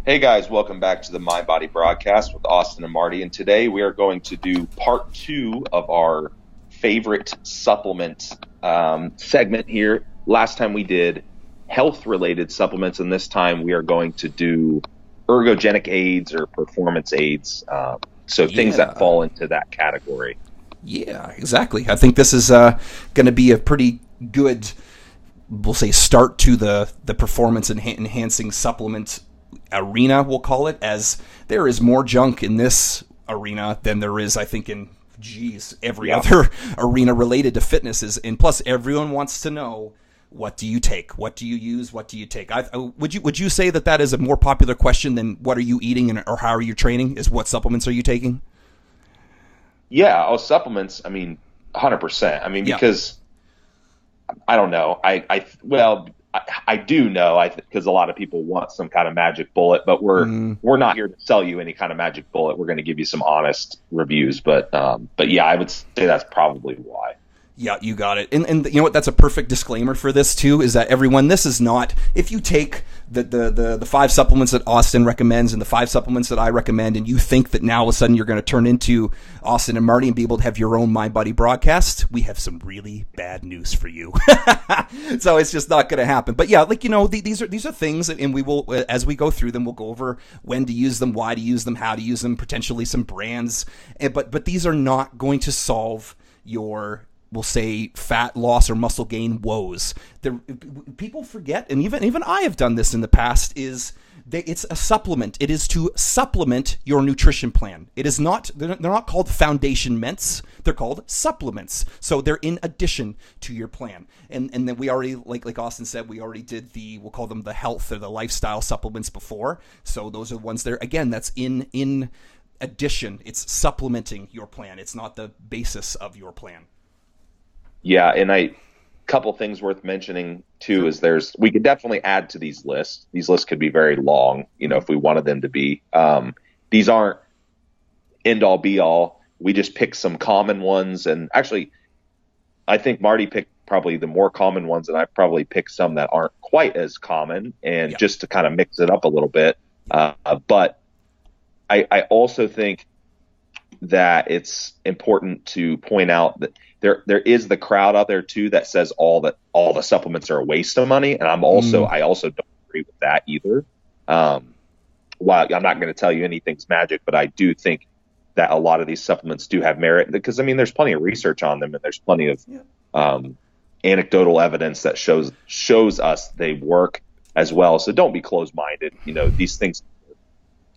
Hey guys, welcome back to the My Body broadcast with Austin and Marty. And today we are going to do part 2 of our favorite supplement segment here. Last time we did health-related supplements, and this time we are going to do ergogenic aids or performance aids. So things that fall into that category. Yeah, exactly. I think this is going to be a pretty good, we'll say, start to the performance enhancing supplement arena, we'll call it, as there is more junk in this arena than there is, I think, in every other arena related to fitness. And plus, everyone wants to know, what do you take? What do you use? What do you take? Would you say that is a more popular question than what are you eating or how are you training? Is what supplements are you taking? Yeah, supplements. I mean, 100%. I mean, because I don't know. I do know, because a lot of people want some kind of magic bullet, but we're not here to sell you any kind of magic bullet. We're going to give you some honest reviews, but yeah, I would say that's probably why. Yeah, you got it. And you know what? That's a perfect disclaimer for this too. Is that everyone? This is not. If you take the 5 supplements that Austin recommends and the 5 supplements that I recommend, and you think that now all of a sudden you're going to turn into Austin and Marty and be able to have your own My Body broadcast, we have some really bad news for you. So it's just not going to happen. But yeah, these are things, and we will, as we go through them, we'll go over when to use them, why to use them, how to use them, potentially some brands. But these are not going to solve your, we'll say, fat loss or muscle gain woes. People forget, and even I have done this in the past, is that it's a supplement. It is to supplement your nutrition plan. It is not, they're not called foundation ments. They're called supplements. So they're in addition to your plan. And then we already, like Austin said, we already did we'll call them the health or the lifestyle supplements before. So those are ones there, again, that's in addition. It's supplementing your plan. It's not the basis of your plan. Yeah, and couple things worth mentioning too is we could definitely add to these lists. These lists could be very long, if we wanted them to be. These aren't end all be all. We just picked some common ones, and actually, I think Marty picked probably the more common ones, and I probably picked some that aren't quite as common, and just to kind of mix it up a little bit. But I also think that it's important to point out that there is the crowd out there too that says all the supplements are a waste of money, and I also don't agree with that either. While I'm not going to tell you anything's magic, but I do think that a lot of these supplements do have merit, because I mean there's plenty of research on them, and there's plenty of anecdotal evidence that shows us they work as well. So don't be closed-minded. These things,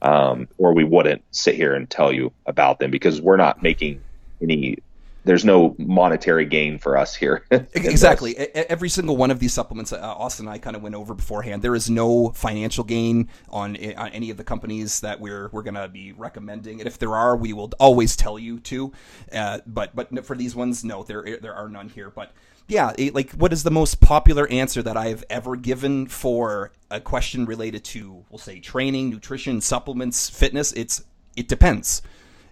or we wouldn't sit here and tell you about them, because we're not making there's no monetary gain for us here. Exactly. Every single one of these supplements, Austin and I kind of went over beforehand, there is no financial gain on any of the companies that we're going to be recommending. And if there are, we will always tell you to. But for these ones, no, there are none here. But yeah, what is the most popular answer that I have ever given for a question related to, we'll say, training, nutrition, supplements, fitness? It depends.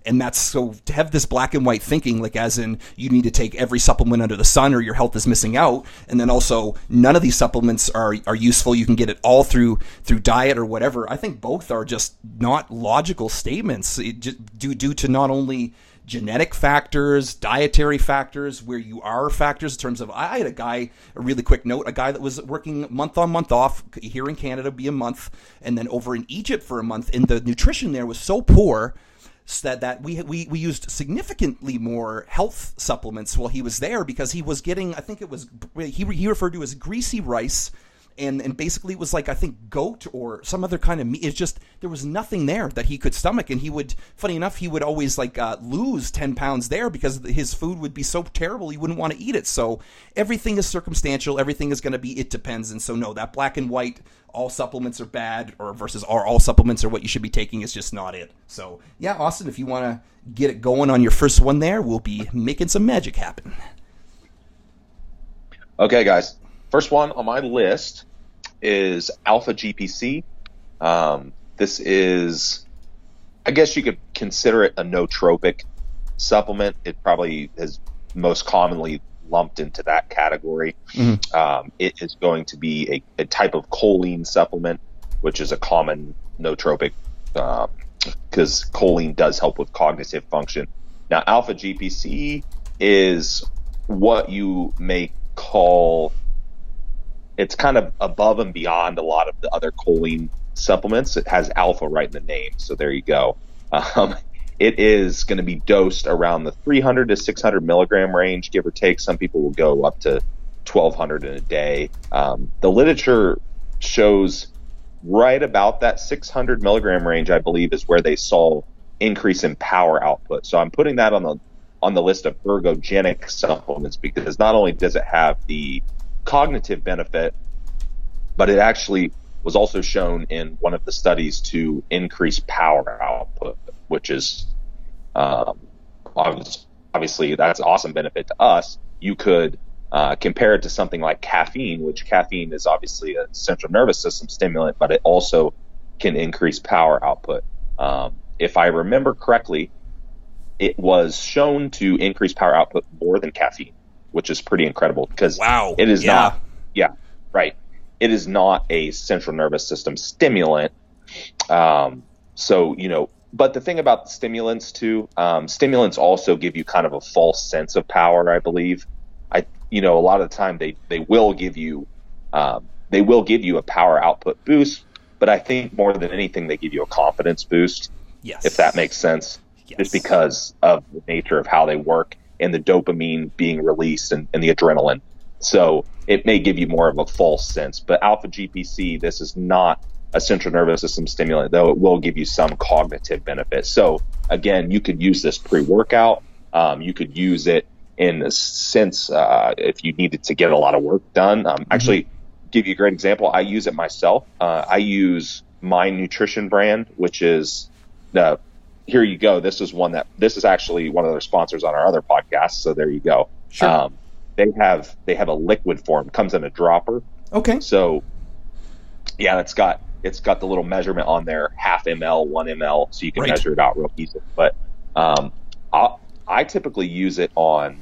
And that's, so to have this black and white thinking, as in you need to take every supplement under the sun or your health is missing out. And then also none of these supplements are useful. You can get it all through diet or whatever. I think both are just not logical statements due to not only genetic factors, dietary factors, where you are factors in terms of, I had a really quick note, a guy that was working month on, month off here in Canada, be a month, and then over in Egypt for a month. And the nutrition there was so poor that we used significantly more health supplements while he was there, because he was getting, I think it was, he referred to as greasy rice, and basically it was I think goat or some other kind of meat. It's just, there was nothing there that he could stomach, and he would, funny enough, he would always lose 10 pounds there because his food would be so terrible he wouldn't want to eat it. So everything is circumstantial, everything is going to be, it depends. And so no, that black and white, all supplements are bad, or versus all supplements are what you should be taking, is just not it. So yeah, Austin, if you want to get it going on your first one there, we'll be making some magic happen. Okay, guys. First one on my list is Alpha GPC. This is, I guess you could consider it a nootropic supplement. It probably is most commonly lumped into that category. Mm-hmm. It is going to be a type of choline supplement. which is a common nootropic, because choline does help with cognitive function. Now, alpha GPC is what you may call, it's kind of above and beyond a lot of the other choline supplements. It has alpha right in the name, so there you go. It is going to be dosed around the 300 to 600 milligram range, give or take. Some people will go up to 1,200 in a day. The literature shows right about that 600 milligram range, I believe, is where they saw increase in power output. So I'm putting that on the list of ergogenic supplements, because not only does it have the cognitive benefit, but it actually was also shown in one of the studies to increase power output, which is obviously that's awesome benefit to us. You could compare it to something like caffeine, which caffeine is obviously a central nervous system stimulant, but it also can increase power output. If I remember correctly, it was shown to increase power output more than caffeine, which is pretty incredible, because it is not, right. It is not a central nervous system stimulant. So, but the thing about the stimulants too, stimulants also give you kind of a false sense of power, I believe. A lot of the time they will give you a power output boost, but I think more than anything, they give you a confidence boost. Yes. If that makes sense. Yes. Just because of the nature of how they work and the dopamine being released and the adrenaline. So it may give you more of a false sense. But alpha GPC, this is not a central nervous system stimulant, though it will give you some cognitive benefit. So again, you could use this pre-workout. You could use it in a sense if you needed to get a lot of work done. Actually, give you a great example. I use it myself. I use My Nutrition brand, which is here you go. This is actually one of their sponsors on our other podcast. So there you go. Sure. They have a liquid form. It comes in a dropper. Okay. So yeah, it's got the little measurement on there, 0.5 ml, 1 ml, so you can measure it out real easily. But I typically use it on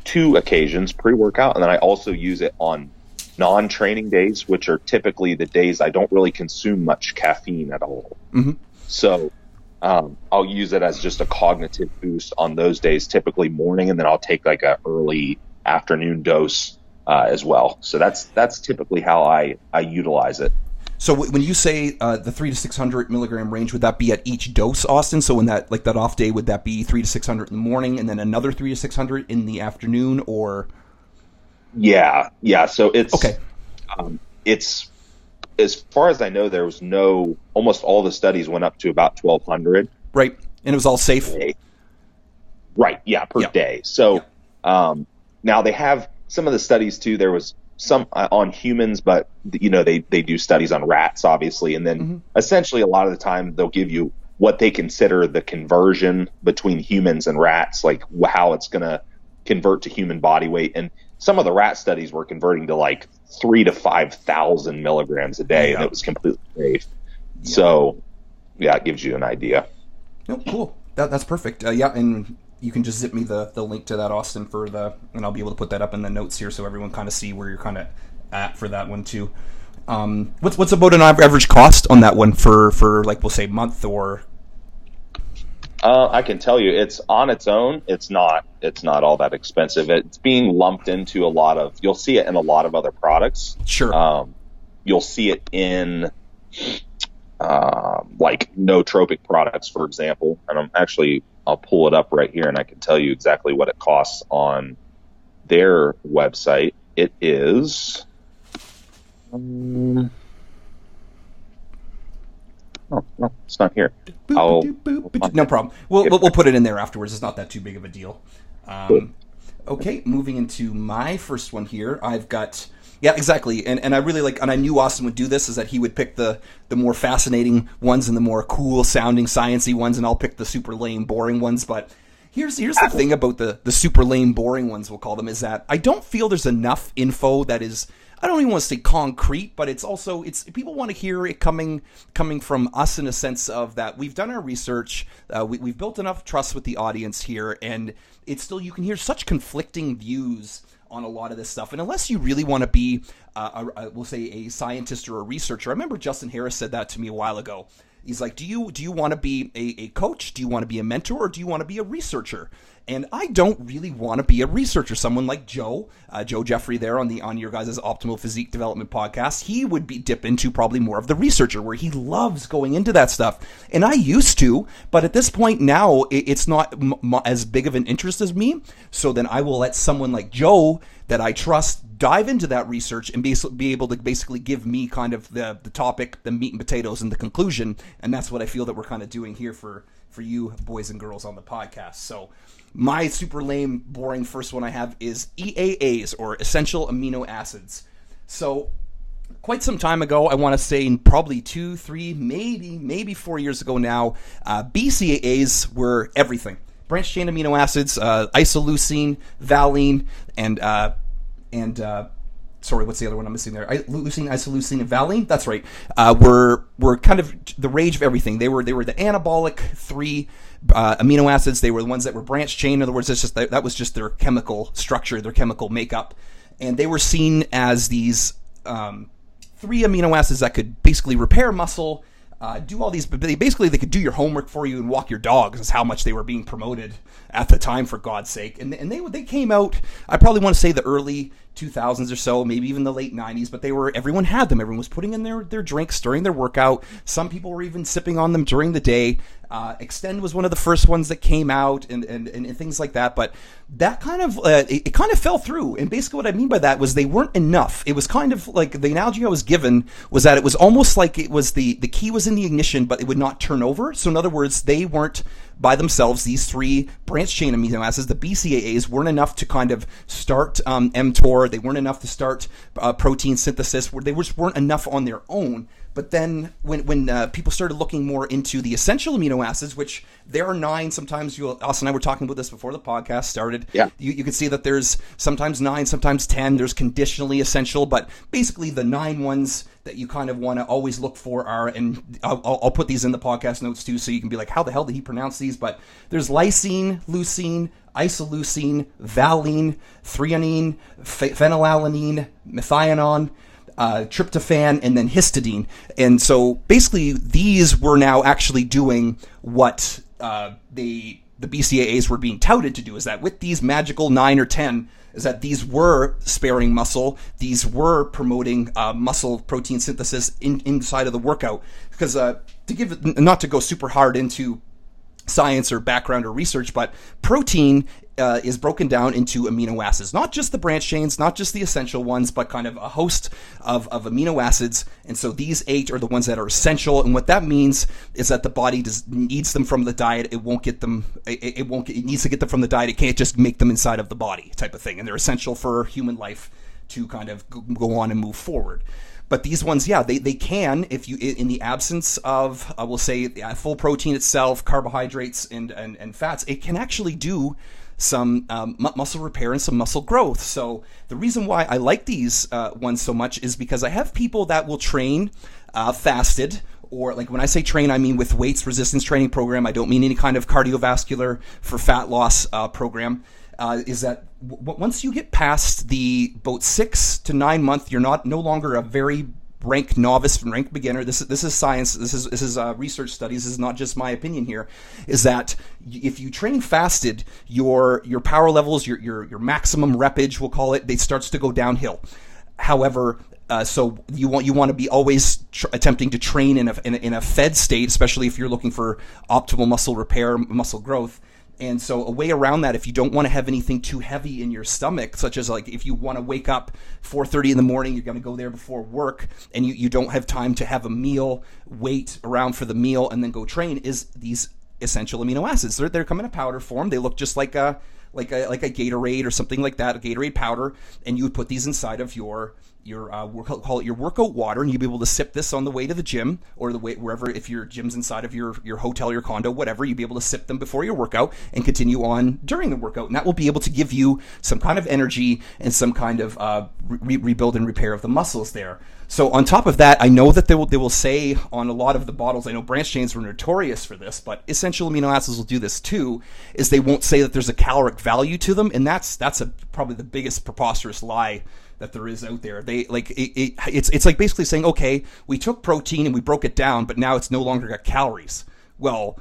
2 occasions, pre-workout, and then I also use it on non-training days, which are typically the days I don't really consume much caffeine at all. Mm-hmm. So I'll use it as just a cognitive boost on those days, typically morning, and then I'll take like a early afternoon dose as well. So that's typically how I utilize it. So when you say the 300 to 600 milligram range, would that be at each dose, Austin? So in that off day, would that be 300 to 600 in the morning and then another 300 to 600 in the afternoon, or? Yeah. So it's okay. It's, as far as I know, there was almost all the studies went up to about 1,200. Right, and it was all safe. Right. Yeah, per day. So now they have some of the studies too. There was some on humans, but they do studies on rats, obviously, and then essentially a lot of the time they'll give you what they consider the conversion between humans and rats, like how it's going to convert to human body weight. And some of the rat studies were converting to like 3,000 to 5,000 milligrams a day, and it was completely safe. Yeah. So it gives you an idea. Oh, cool. That's perfect. And you can just zip me the link to that, Austin, and I'll be able to put that up in the notes here so everyone kind of see where you're kind of at for that one too. What's about an average cost on that one for like, we'll say month or? I can tell you, it's on its own. It's not all that expensive. It's being lumped into you'll see it in a lot of other products. Sure. You'll see it in like nootropic products, for example. And I'll pull it up right here and I can tell you exactly what it costs on their website. It is no, it's not here. No problem. We'll put it in there afterwards. It's not that too big of a deal. Okay, moving into my first one here. I've got exactly. And I really like, and I knew Austin would do this, is that he would pick the more fascinating ones and the more cool sounding sciencey ones, and I'll pick the super lame boring ones. But here's the thing about the super lame boring ones, we'll call them, is that I don't feel there's enough info that is I don't even want to say concrete, but it's people want to hear it coming from us in a sense of that we've done our research, we've built enough trust with the audience here, and it's still, you can hear such conflicting views on a lot of this stuff. And unless you really want to be, we'll say, a scientist or a researcher, I remember Justin Harris said that to me a while ago. He's like, do you want to be a coach? Do you want to be a mentor? Or do you want to be a researcher? And I don't really want to be a researcher. Someone like Joe Jeffrey there on your guys' Optimal Physique Development podcast, he would dip into probably more of the researcher, where he loves going into that stuff. And I used to, but at this point now, it's not as big of an interest as me. So then I will let someone like Joe that I trust dive into that research and be able to basically give me kind of the topic, the meat and potatoes, and the conclusion. And that's what I feel that we're kind of doing here for you boys and girls on the podcast. So my super lame, boring first one I have is EAAs, or essential amino acids. So quite some time ago, I want to say probably 2, 3, maybe 4 years ago now, BCAAs were everything. Branched chain amino acids, isoleucine, valine, and sorry, what's the other one I'm missing there? Leucine, isoleucine, and valine. That's right. Were kind of the rage of everything. They were the anabolic 3 amino acids. They were the ones that were branched chain. In other words, that was just their chemical structure, their chemical makeup, and they were seen as these 3 amino acids that could basically repair muscle. Do all these, but they could do your homework for you and walk your dogs. Is how much they were being promoted at the time, for God's sake. And they came out, I probably want to say the early 2000s or so, maybe even the late 90s, but everyone had them. Everyone was putting in their drinks during their workout. Some people were even sipping on them during the day. Extend was one of the first ones that came out, and things like that. But that kind of it kind of fell through. And basically, what I mean by that was they weren't enough. It was kind of like the analogy I was given was that it was almost like it was the key was in the ignition, but it would not turn over. So in other words, they weren't by themselves. These 3 branched chain amino acids, the BCAAs, weren't enough to kind of start mTOR. They weren't enough to start protein synthesis. They just weren't enough on their own. But then when people started looking more into the essential amino acids, which there are 9, sometimes Austin and I were talking about this before the podcast started. Yeah. You can see that there's sometimes 9, sometimes 10. There's conditionally essential, but basically the 9 ones that you kind of want to always look for are, and I'll put these in the podcast notes too, so you can be like, how the hell did he pronounce these? But there's lysine, leucine, isoleucine, valine, threonine, phenylalanine, methionine, tryptophan, and then histidine. And so basically these were now actually doing what the BCAAs were being touted to do, is that with these magical 9 or 10, is that these were sparing muscle, these were promoting muscle protein synthesis inside of the workout. Because not to go super hard into science or background or research, but protein is broken down into amino acids, not just the branched chains, not just the essential ones, but kind of a host of amino acids. And so these 8 are the ones that are essential. And what that means is that the body needs them from the diet. It won't get them. It needs to get them from the diet. It can't just make them inside of the body, type of thing. And they're essential for human life to kind of go on and move forward. But these ones, yeah, they can, if you, in the absence of, we'll say, full protein itself, carbohydrates and fats, it can actually do some muscle repair and some muscle growth. So the reason why I like these ones so much is because I have people that will train fasted, or like when I say train, I mean with weights resistance training program. I don't mean any kind of cardiovascular for fat loss program. Is that once you get past the about 6 to 9 month, you're no longer a very rank novice and rank beginner. This is science. This is research studies. This is not just my opinion here. Is that if you train fasted, your power levels, your maximum repage, we'll call it, they starts to go downhill. However, so you want to be always attempting to train in a fed state, especially if you're looking for optimal muscle repair, muscle growth. And so a way around that, if you don't want to have anything too heavy in your stomach, such as like if you want to wake up 4:30 in the morning, you're going to go there before work, and you don't have time to have a meal, wait around for the meal, and then go train, is these essential amino acids. They're come in a powder form. They look just like a Gatorade or something like that, a Gatorade powder, and you would put these inside of your we'll call it your workout water, and you'll be able to sip this on the way to the gym or the way wherever, if your gym's inside of your hotel, your condo, whatever, you'll be able to sip them before your workout and continue on during the workout, and that will be able to give you some kind of energy and some kind of rebuild and repair of the muscles there. So on top of that, I know that they will say on a lot of the bottles, I know branched chains were notorious for this, but essential amino acids will do this too, is they won't say that there's a caloric value to them, and that's probably the biggest preposterous lie that there is out there. They like it's like basically saying, okay, we took protein and we broke it down, but now it's no longer got calories. Well,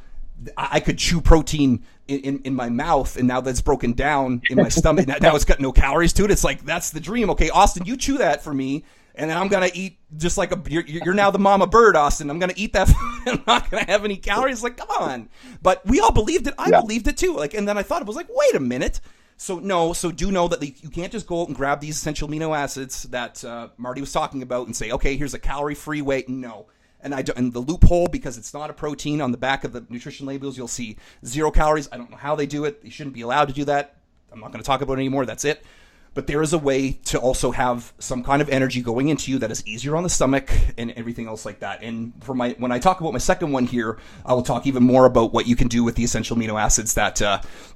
I could chew protein in my mouth, and now that's broken down in my stomach. Now it's got no calories to it. It's like, that's the dream. Okay, Austin, you chew that for me, and then I'm gonna eat just like you're now the mama bird, Austin. I'm gonna eat that. I'm not gonna have any calories. Like, come on. But we all believed it. I believed it too. Like, and then I thought, it was like, wait a minute. So do know that you can't just go out and grab these essential amino acids that Marty was talking about and say, okay, here's a calorie-free way. No. And the loophole, because it's not a protein, on the back of the nutrition labels, you'll see 0 calories. I don't know how they do it. They shouldn't be allowed to do that. I'm not going to talk about it anymore. That's it. But there is a way to also have some kind of energy going into you that is easier on the stomach and everything else like that. And when I talk about my second one here, I will talk even more about what you can do with the essential amino acids that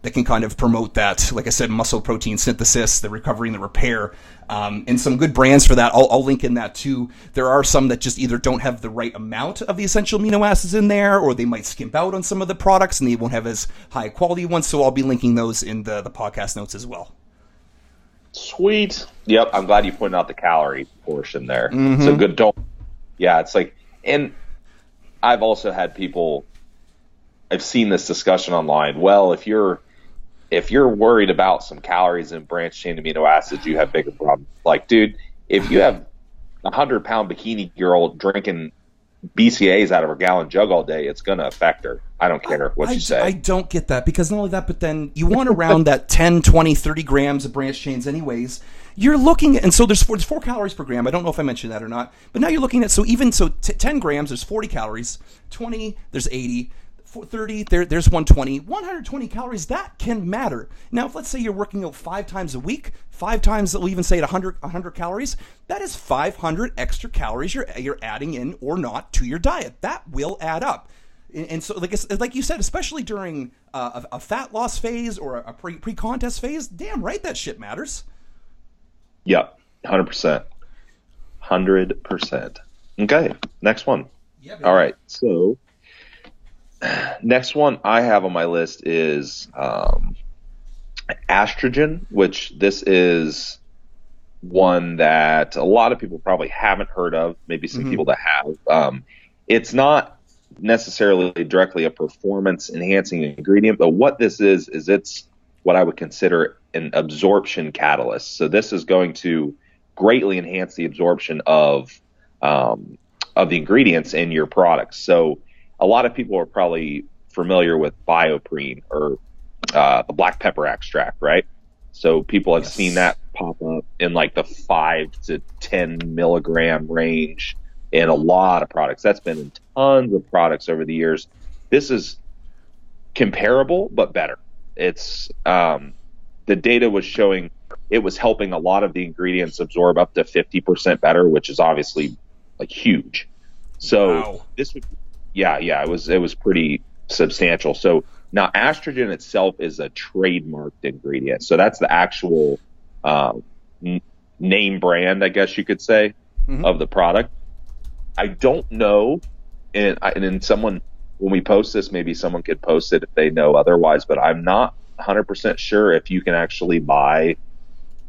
can kind of promote that, like I said, muscle protein synthesis, the recovery and the repair, and some good brands for that. I'll link in that too. There are some that just either don't have the right amount of the essential amino acids in there, or they might skimp out on some of the products and they won't have as high quality ones. So I'll be linking those in the podcast notes as well. Sweet. Yep, I'm glad you pointed out the calorie portion there. Mm-hmm. So good. Yeah, it's like, and I've also had people, I've seen this discussion online. Well, if you're worried about some calories and branched chain amino acids, you have bigger problems. Like, dude, if you have 100-pound bikini girl drinking BCAAs out of her gallon jug all day, it's going to affect her. I don't care what you say. I don't get that, because not only that, but then you want around that 10, 20, 30 grams of branched chains anyways. You're looking at, and so there's 4 calories per gram. I don't know if I mentioned that or not, but now you're looking at, 10 grams, there's 40 calories, 20, there's 80, 30, there's 120, 120 calories, that can matter. Now, if let's say you're working out 5 times a week, 5 times, we'll even say at 100 calories, that is 500 extra calories you're adding in or not to your diet. That will add up. And so, like you said, especially during a fat loss phase or a pre-contest phase, damn right that shit matters. Yep, 100%. 100%. Okay, next one. Yeah, all right, so next one I have on my list is estrogen, which this is one that a lot of people probably haven't heard of, maybe some people that have. It's not necessarily directly a performance enhancing ingredient, but what this is it's what I would consider an absorption catalyst. So this is going to greatly enhance the absorption of the ingredients in your products. So a lot of people are probably familiar with bioprene or the black pepper extract, right? So people have seen that pop up in like the 5 to 10 milligram range in a lot of products. That's been in tons of products over the years. This is comparable, but better. It's the data was showing it was helping a lot of the ingredients absorb up to 50% better, which is obviously like huge. So this would, it was pretty substantial. So now estrogen itself is a trademarked ingredient. So that's the actual name brand, I guess you could say, of the product. I don't know, and then someone, when we post this, maybe someone could post it if they know otherwise, but I'm not 100% sure if you can actually buy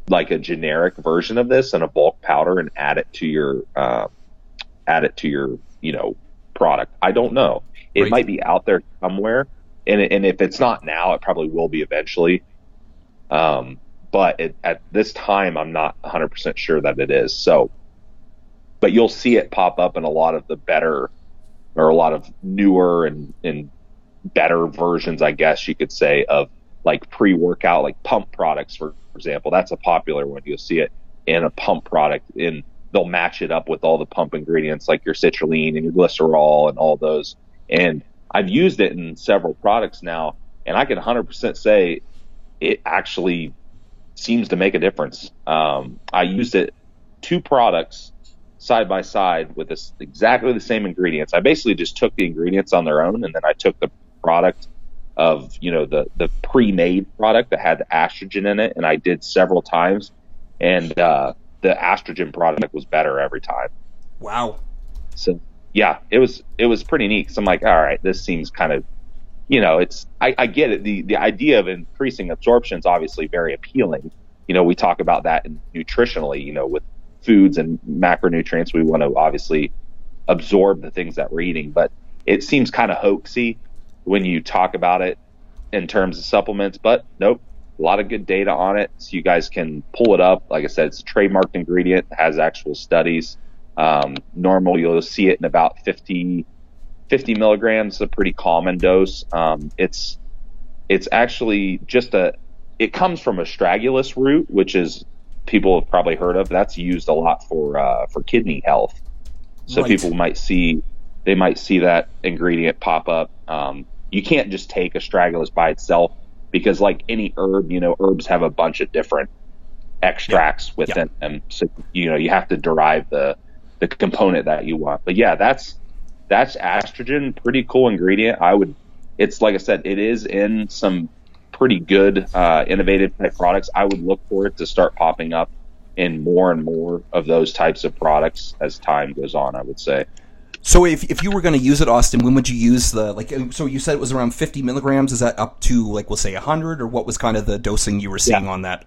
like a generic version of this in a bulk powder and add it to your product. I don't know. It might be out there somewhere, and if it's not now, it probably will be eventually. But at this time, I'm not 100% sure that it is. So, but you'll see it pop up in a lot of the better, or a lot of newer and better versions, I guess you could say, of like pre-workout, like pump products, for example. That's a popular one. You'll see it in a pump product, and they'll match it up with all the pump ingredients like your citrulline and your glycerol and all those. And I've used it in several products now, and I can 100% say it actually seems to make a difference. I used it two products side by side with this exactly the same ingredients. I basically just took the ingredients on their own, and then I took the product of, the pre-made product that had the estrogen in it, and I did several times, and the estrogen product was better every time. Wow. So yeah, it was pretty neat. Because I'm like, all right, this seems kind of, I get it. The idea of increasing absorption is obviously very appealing. We talk about that nutritionally, with foods and macronutrients. We want to obviously absorb the things that we're eating, but it seems kind of hoaxy when you talk about it in terms of supplements. But nope, a lot of good data on it. So you guys can pull it up. Like I said, it's a trademarked ingredient, has actual studies. Normal, you'll see it in about 50 milligrams, a pretty common dose. It's actually it comes from astragalus root, which is, people have probably heard of. That's used a lot for kidney health. So right. People might see that ingredient pop up. You can't just take astragalus by itself, because like any herb, herbs have a bunch of different extracts within them. So, you have to derive the component that you want. But yeah, that's estrogen, pretty cool ingredient. It's like I said, it is in some pretty good, innovative type products. I would look for it to start popping up in more and more of those types of products as time goes on, I would say. So if you were going to use it, Austin, when would you use so you said it was around 50 milligrams. Is that up to, we'll say 100, or what was kind of the dosing you were seeing on that?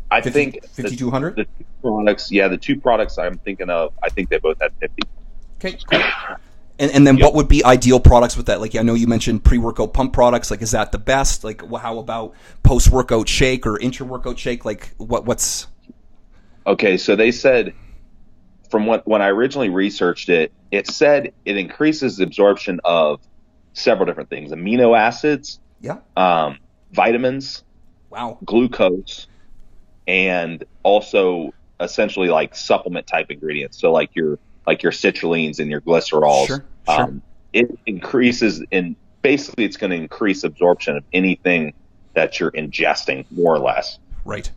I think 5,200? The two products I'm thinking of, I think they both had 50. Okay, cool. And then what would be ideal products with that? Like, I know you mentioned pre-workout pump products. Like, is that the best? Like, how about post-workout shake or intra-workout shake? Like, what's... Okay, so they said, when I originally researched it, it said it increases the absorption of several different things: amino acids, vitamins, glucose, and also essentially like supplement type ingredients. So like your citrulline and your glycerols. Sure. It increases basically it's going to increase absorption of anything that you're ingesting, more or less. Right.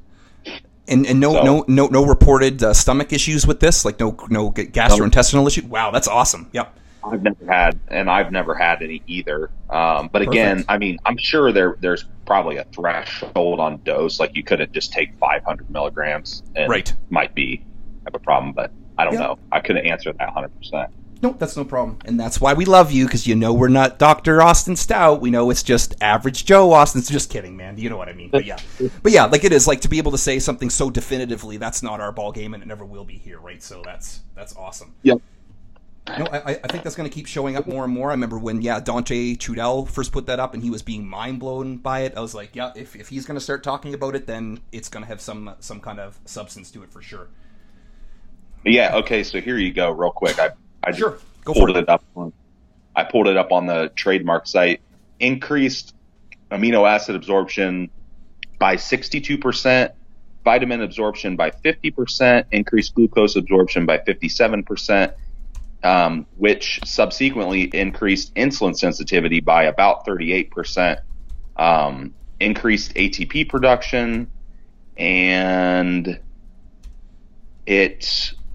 And no reported stomach issues with this, like no gastrointestinal issue. Wow, that's awesome. Yep. I've never had any either. But again, I mean, I'm sure there's probably a threshold on dose. Like, you couldn't just take 500 milligrams, and might have a problem. But I don't know. I couldn't answer that 100%. No, that's no problem. And that's why we love you, because we're not Dr. Austin Stout. We know it's just average Joe Austin. Just kidding, man. You know what I mean. But yeah, like, it is, like, to be able to say something so definitively, that's not our ball game, and it never will be here, right? So that's awesome. Yep. No, I think that's going to keep showing up more and more. I remember when, Dante Trudel first put that up, and he was being mind blown by it. I was like, if he's going to start talking about it, then it's going to have some kind of substance to it for sure. Yeah. Okay. So here you go, real quick. I sure. Just pulled it up. I pulled it up on the trademark site. Increased amino acid absorption by 62%, vitamin absorption by 50%, increased glucose absorption by 57%, which subsequently increased insulin sensitivity by about 38%, increased ATP production, and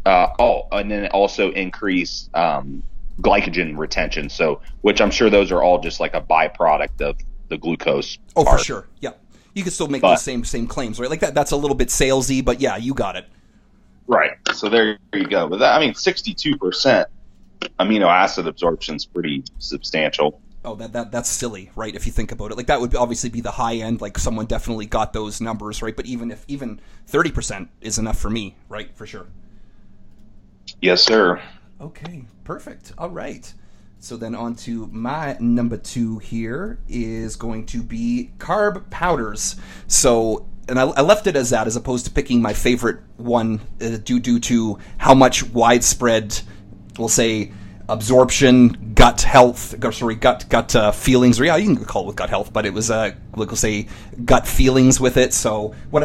and then it also increased glycogen retention. So, which I'm sure those are all just like a byproduct of the glucose. Oh, part. For sure. Yeah, you can still make those same claims, right? Like that's a little bit salesy, but yeah, you got it. Right. So there you go. But 62% amino acid absorption is pretty substantial. Oh, that's silly, right? If you think about it, like that would obviously be the high end. Like someone definitely got those numbers, right? But even 30% is enough for me, right? For sure. Yes, sir. Okay, perfect. All right. So then on to my number 2 here is going to be carb powders. So, and I left it as that as opposed to picking my favorite one due to how much widespread, we'll say, absorption, gut health, gut feelings, or you can call it with gut health, but it was we'll say gut feelings with it. So what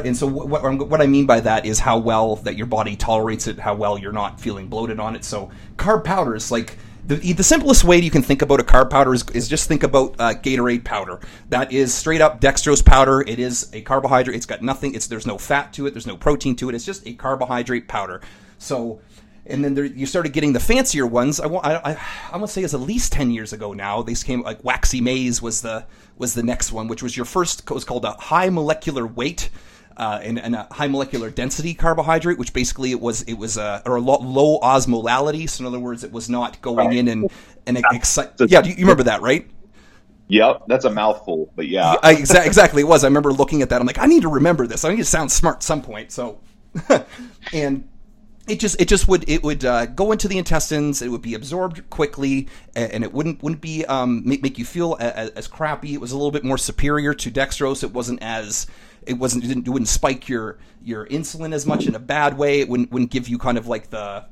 I mean by that is how well that your body tolerates it, how well you're not feeling bloated on it. So carb powders, like The simplest way you can think about a carb powder is just think about Gatorade powder. That is straight up dextrose powder. It is a carbohydrate. It's got nothing. There's no fat to it. There's no protein to it. It's just a carbohydrate powder. So, and then you started getting the fancier ones. I want to say it's at least 10 years ago now. These came like Waxy Maize was the next one, which was your first. It was called a high molecular weight. And a high molecular density carbohydrate, which basically it was or a low osmolality. So in other words, it was not going in and excite. Yeah, you remember that, right? Yep, that's a mouthful, but yeah, exactly it was. I remember looking at that. I'm like, I need to remember this. I need to sound smart at some point. So, and it would go into the intestines. It would be absorbed quickly, and it wouldn't be make you feel as crappy. It was a little bit more superior to dextrose. It wouldn't spike your insulin as much in a bad way. It wouldn't give you kind of like the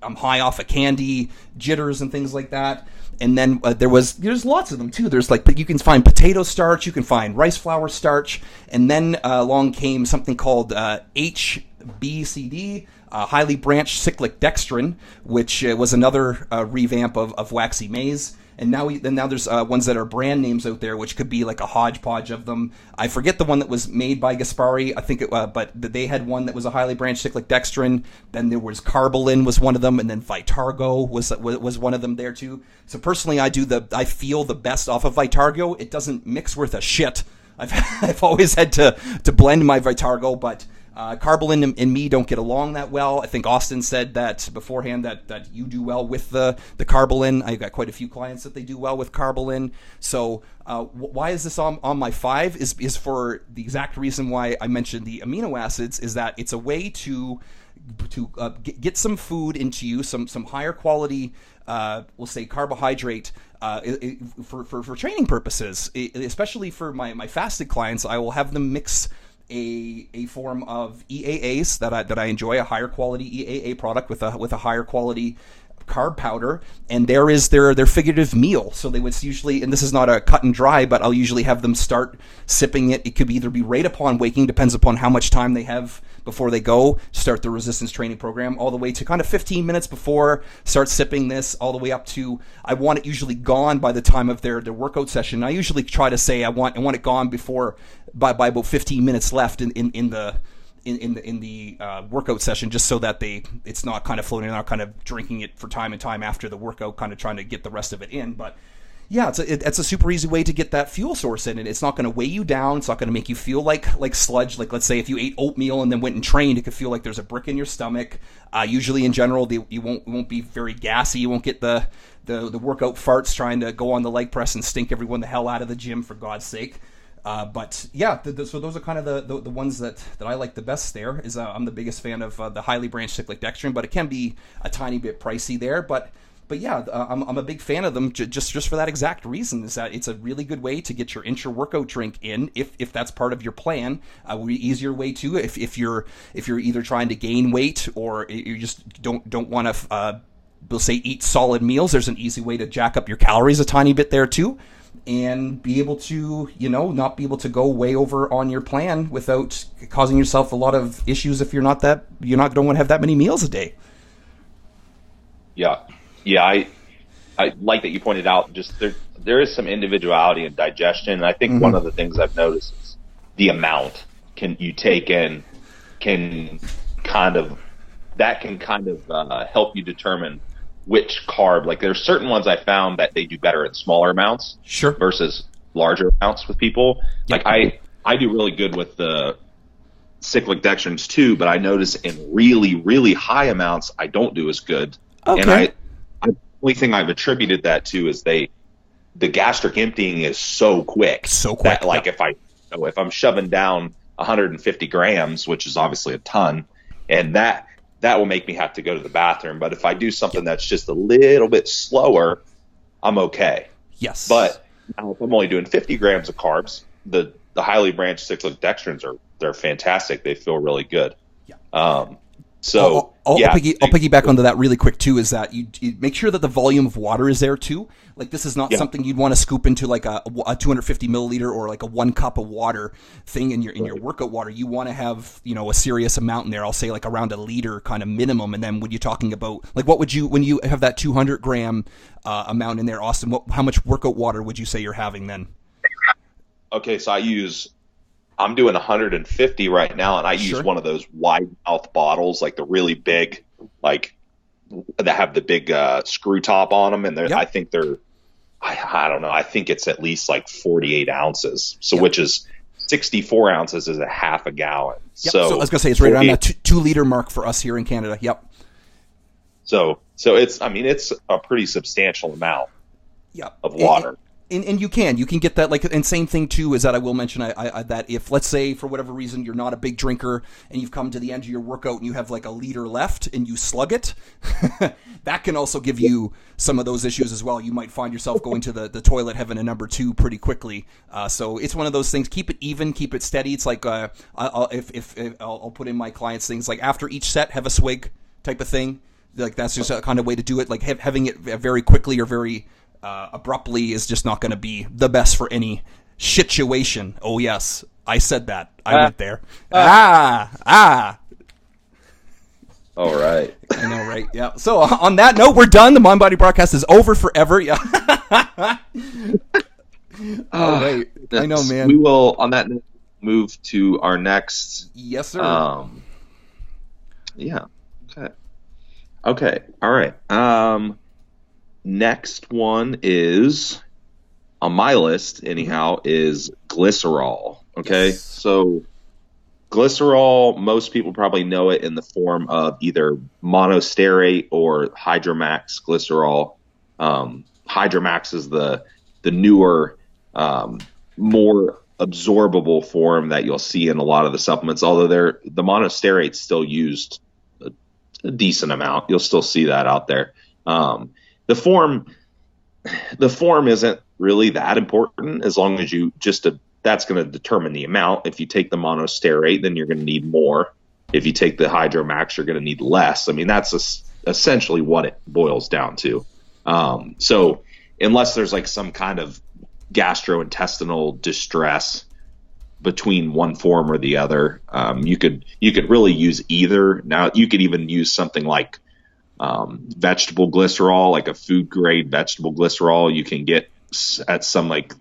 I'm high off of candy jitters and things like that. And then there's lots of them too. There's like, you can find potato starch, you can find rice flour starch, and then along came something called HBCD, highly branched cyclic dextrin, which was another revamp of Waxy Maize. And now there's ones that are brand names out there, which could be like a hodgepodge of them. I forget the one that was made by Gaspari. I think but they had one that was a highly branched cyclic dextrin. Then there was Carbolin was one of them, and then Vitargo was one of them there too. So personally, I feel the best off of Vitargo. It doesn't mix worth a shit. I've always had to blend my Vitargo, but Carbolin and me don't get along that well. I think Austin said that beforehand that you do well with the Carbolin. I've got quite a few clients that they do well with Carbolin. So why is this on my 5 is for the exact reason why I mentioned the amino acids, is that it's a way to get some food into you, some higher quality, we'll say carbohydrate, for training purposes, especially for my fasted clients. I will have them mix a form of EAAs that I enjoy, a higher quality EAA product with a higher quality carb powder, and there is their figurative meal. So they would usually, and this is not a cut and dry, but I'll usually have them start sipping it. It could either be right upon waking, depends upon how much time they have before they go start the resistance training program, all the way to kind of 15 minutes before, start sipping this, all the way up to, I want it usually gone by the time of their workout session. I usually try to say I want it gone by about 15 minutes left in the workout session, just so that it's not kind of floating out, kind of drinking it for time and time after the workout, kind of trying to get the rest of it in. But yeah, it's a super easy way to get that fuel source in, and it's not going to weigh you down. It's not going to make you feel like sludge. Like, let's say if you ate oatmeal and then went and trained, it could feel like there's a brick in your stomach. Usually in general, you won't be very gassy. You won't get the workout farts trying to go on the leg press and stink everyone the hell out of the gym, for God's sake. But yeah, so those are kind of the ones that I like the best. There is I'm the biggest fan of the highly branched cyclic dextrin, but it can be a tiny bit pricey there. But yeah, I'm a big fan of them just for that exact reason, is that it's a really good way to get your intra-workout drink in, if that's part of your plan. Easier way too, if you're either trying to gain weight or you just don't want to we'll say eat solid meals. There's an easy way to jack up your calories a tiny bit there too, and be able to, not be able to go way over on your plan without causing yourself a lot of issues if don't want to have that many meals a day. Yeah, I like that you pointed out. Just there is some individuality in digestion, and I think one of the things I've noticed is the amount you take in can kind of help you determine which carb. Like, there's certain ones I found that they do better at smaller amounts, sure, versus larger amounts with people. Yep. Like I do really good with the cyclic dextrins too, but I notice in really, really high amounts I don't do as good. Okay. And the only thing I've attributed that to is the gastric emptying is so quick. That, like, if I'm shoving down 150 grams, which is obviously a ton, and that will make me have to go to the bathroom. But if I do something that's just a little bit slower, I'm okay. Yes. But now if I'm only doing 50 grams of carbs, the highly branched cyclic dextrins they're fantastic. They feel really good. Yeah. So I'll yeah, piggyback onto that really quick too. Is that you make sure that the volume of water is there too. Like this is not something you'd want to scoop into like a 250 milliliter or like a 1 cup of water thing in your workout water. You want to have a serious amount in there. I'll say like around a liter kind of minimum. And then when you're talking about like what would you when you have that 200 gram amount in there, Austin? How much workout water would you say you're having then? Okay, so I'm doing 150 right now, and I use one of those wide mouth bottles, like the really big, like that have the big screw top on them, and I think they're, I don't know, I think it's at least like 48 ounces, so which is 64 ounces is a half a gallon. So I was gonna say it's right around that 2 liter mark for us here in Canada. Yep. So it's a pretty substantial amount of water. And you can get that, like, and same thing too is that I will mention that if, let's say, for whatever reason you're not a big drinker and you've come to the end of your workout and you have like a liter left and you slug it, that can also give you some of those issues as well. You might find yourself going to the toilet having a number 2 pretty quickly. So it's one of those things. Keep it even, keep it steady. It's like I'll put in my clients things like after each set have a swig type of thing. Like that's just a kind of way to do it. Like having it very quickly or very abruptly is just not going to be the best for any situation. Oh yes, I said that. I went there. All right. I know, right? Yeah. So on that note, we're done. The Mind Body broadcast is over forever. Yeah. All right. I know, man. We will on that note move to our next. Yes, sir. Yeah. Okay. All right. Next one is on my list, anyhow, is glycerol. Okay, so glycerol, most people probably know it in the form of either monostearate or Hydromax glycerol. Hydromax is the newer, more absorbable form that you'll see in a lot of the supplements. Although the monostearate's still used a decent amount, you'll still see that out there. The form isn't really that important as long as you that's going to determine the amount. If you take the monostearate, then you're going to need more. If you take the Hydromax, you're going to need less. I mean, that's essentially what it boils down to. So unless there's like some kind of gastrointestinal distress between one form or the other, you could really use either. Now you could even use something like vegetable glycerol, like a food grade vegetable glycerol you can get at some, like,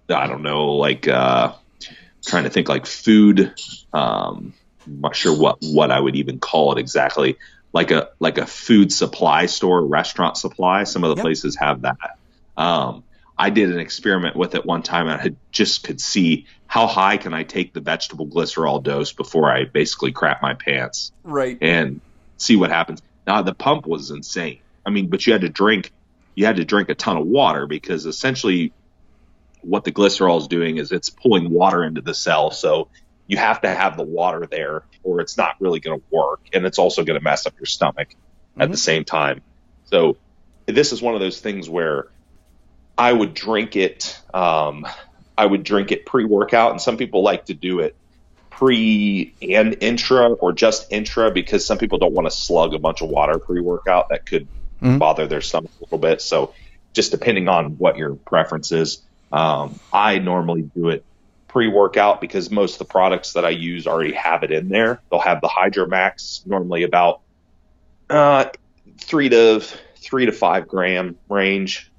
I don't know, like trying to think, like food, I'm not sure what I would even call it exactly, like a food supply store, restaurant supply. Some of the places have that. I did an experiment with it one time and I just could see how high can I take the vegetable glycerol dose before I basically crap my pants, right, and see what happens. Now, the pump was insane. I mean, but you had to drink a ton of water, because essentially what the glycerol is doing is it's pulling water into the cell. So you have to have the water there or it's not really going to work. And it's also going to mess up your stomach at the same time. So this is one of those things where I would drink it. I would drink it pre-workout, and some people like to do it pre and intra, or just intra, because some people don't want to slug a bunch of water pre-workout. That could bother their stomach a little bit. So just depending on what your preference is, I normally do it pre-workout because most of the products that I use already have it in there. They'll have the Hydromax, normally about 3 to 5 gram range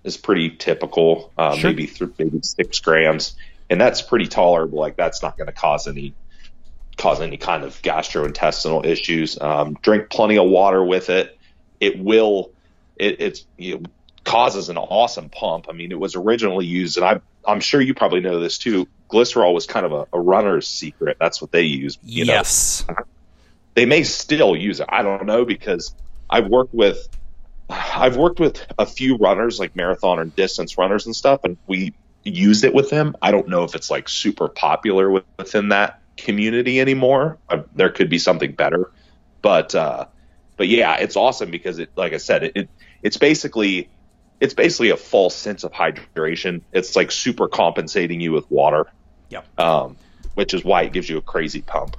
is pretty typical. Maybe 6 grams. And that's pretty tolerable. Like, that's not going to cause any kind of gastrointestinal issues. Drink plenty of water with it. It causes an awesome pump. I mean, it was originally used, and I'm sure you probably know this too. Glycerol was kind of a runner's secret. That's what they use. Yes. They may still use it. I don't know, because I've worked with a few runners, like marathon or distance runners and stuff, and we used it with them. I don't know if it's like super popular within that community anymore. There could be something better, but yeah, it's awesome because it, like I said, it's basically a false sense of hydration. It's like super compensating you with water. Yep. Which is why it gives you a crazy pump.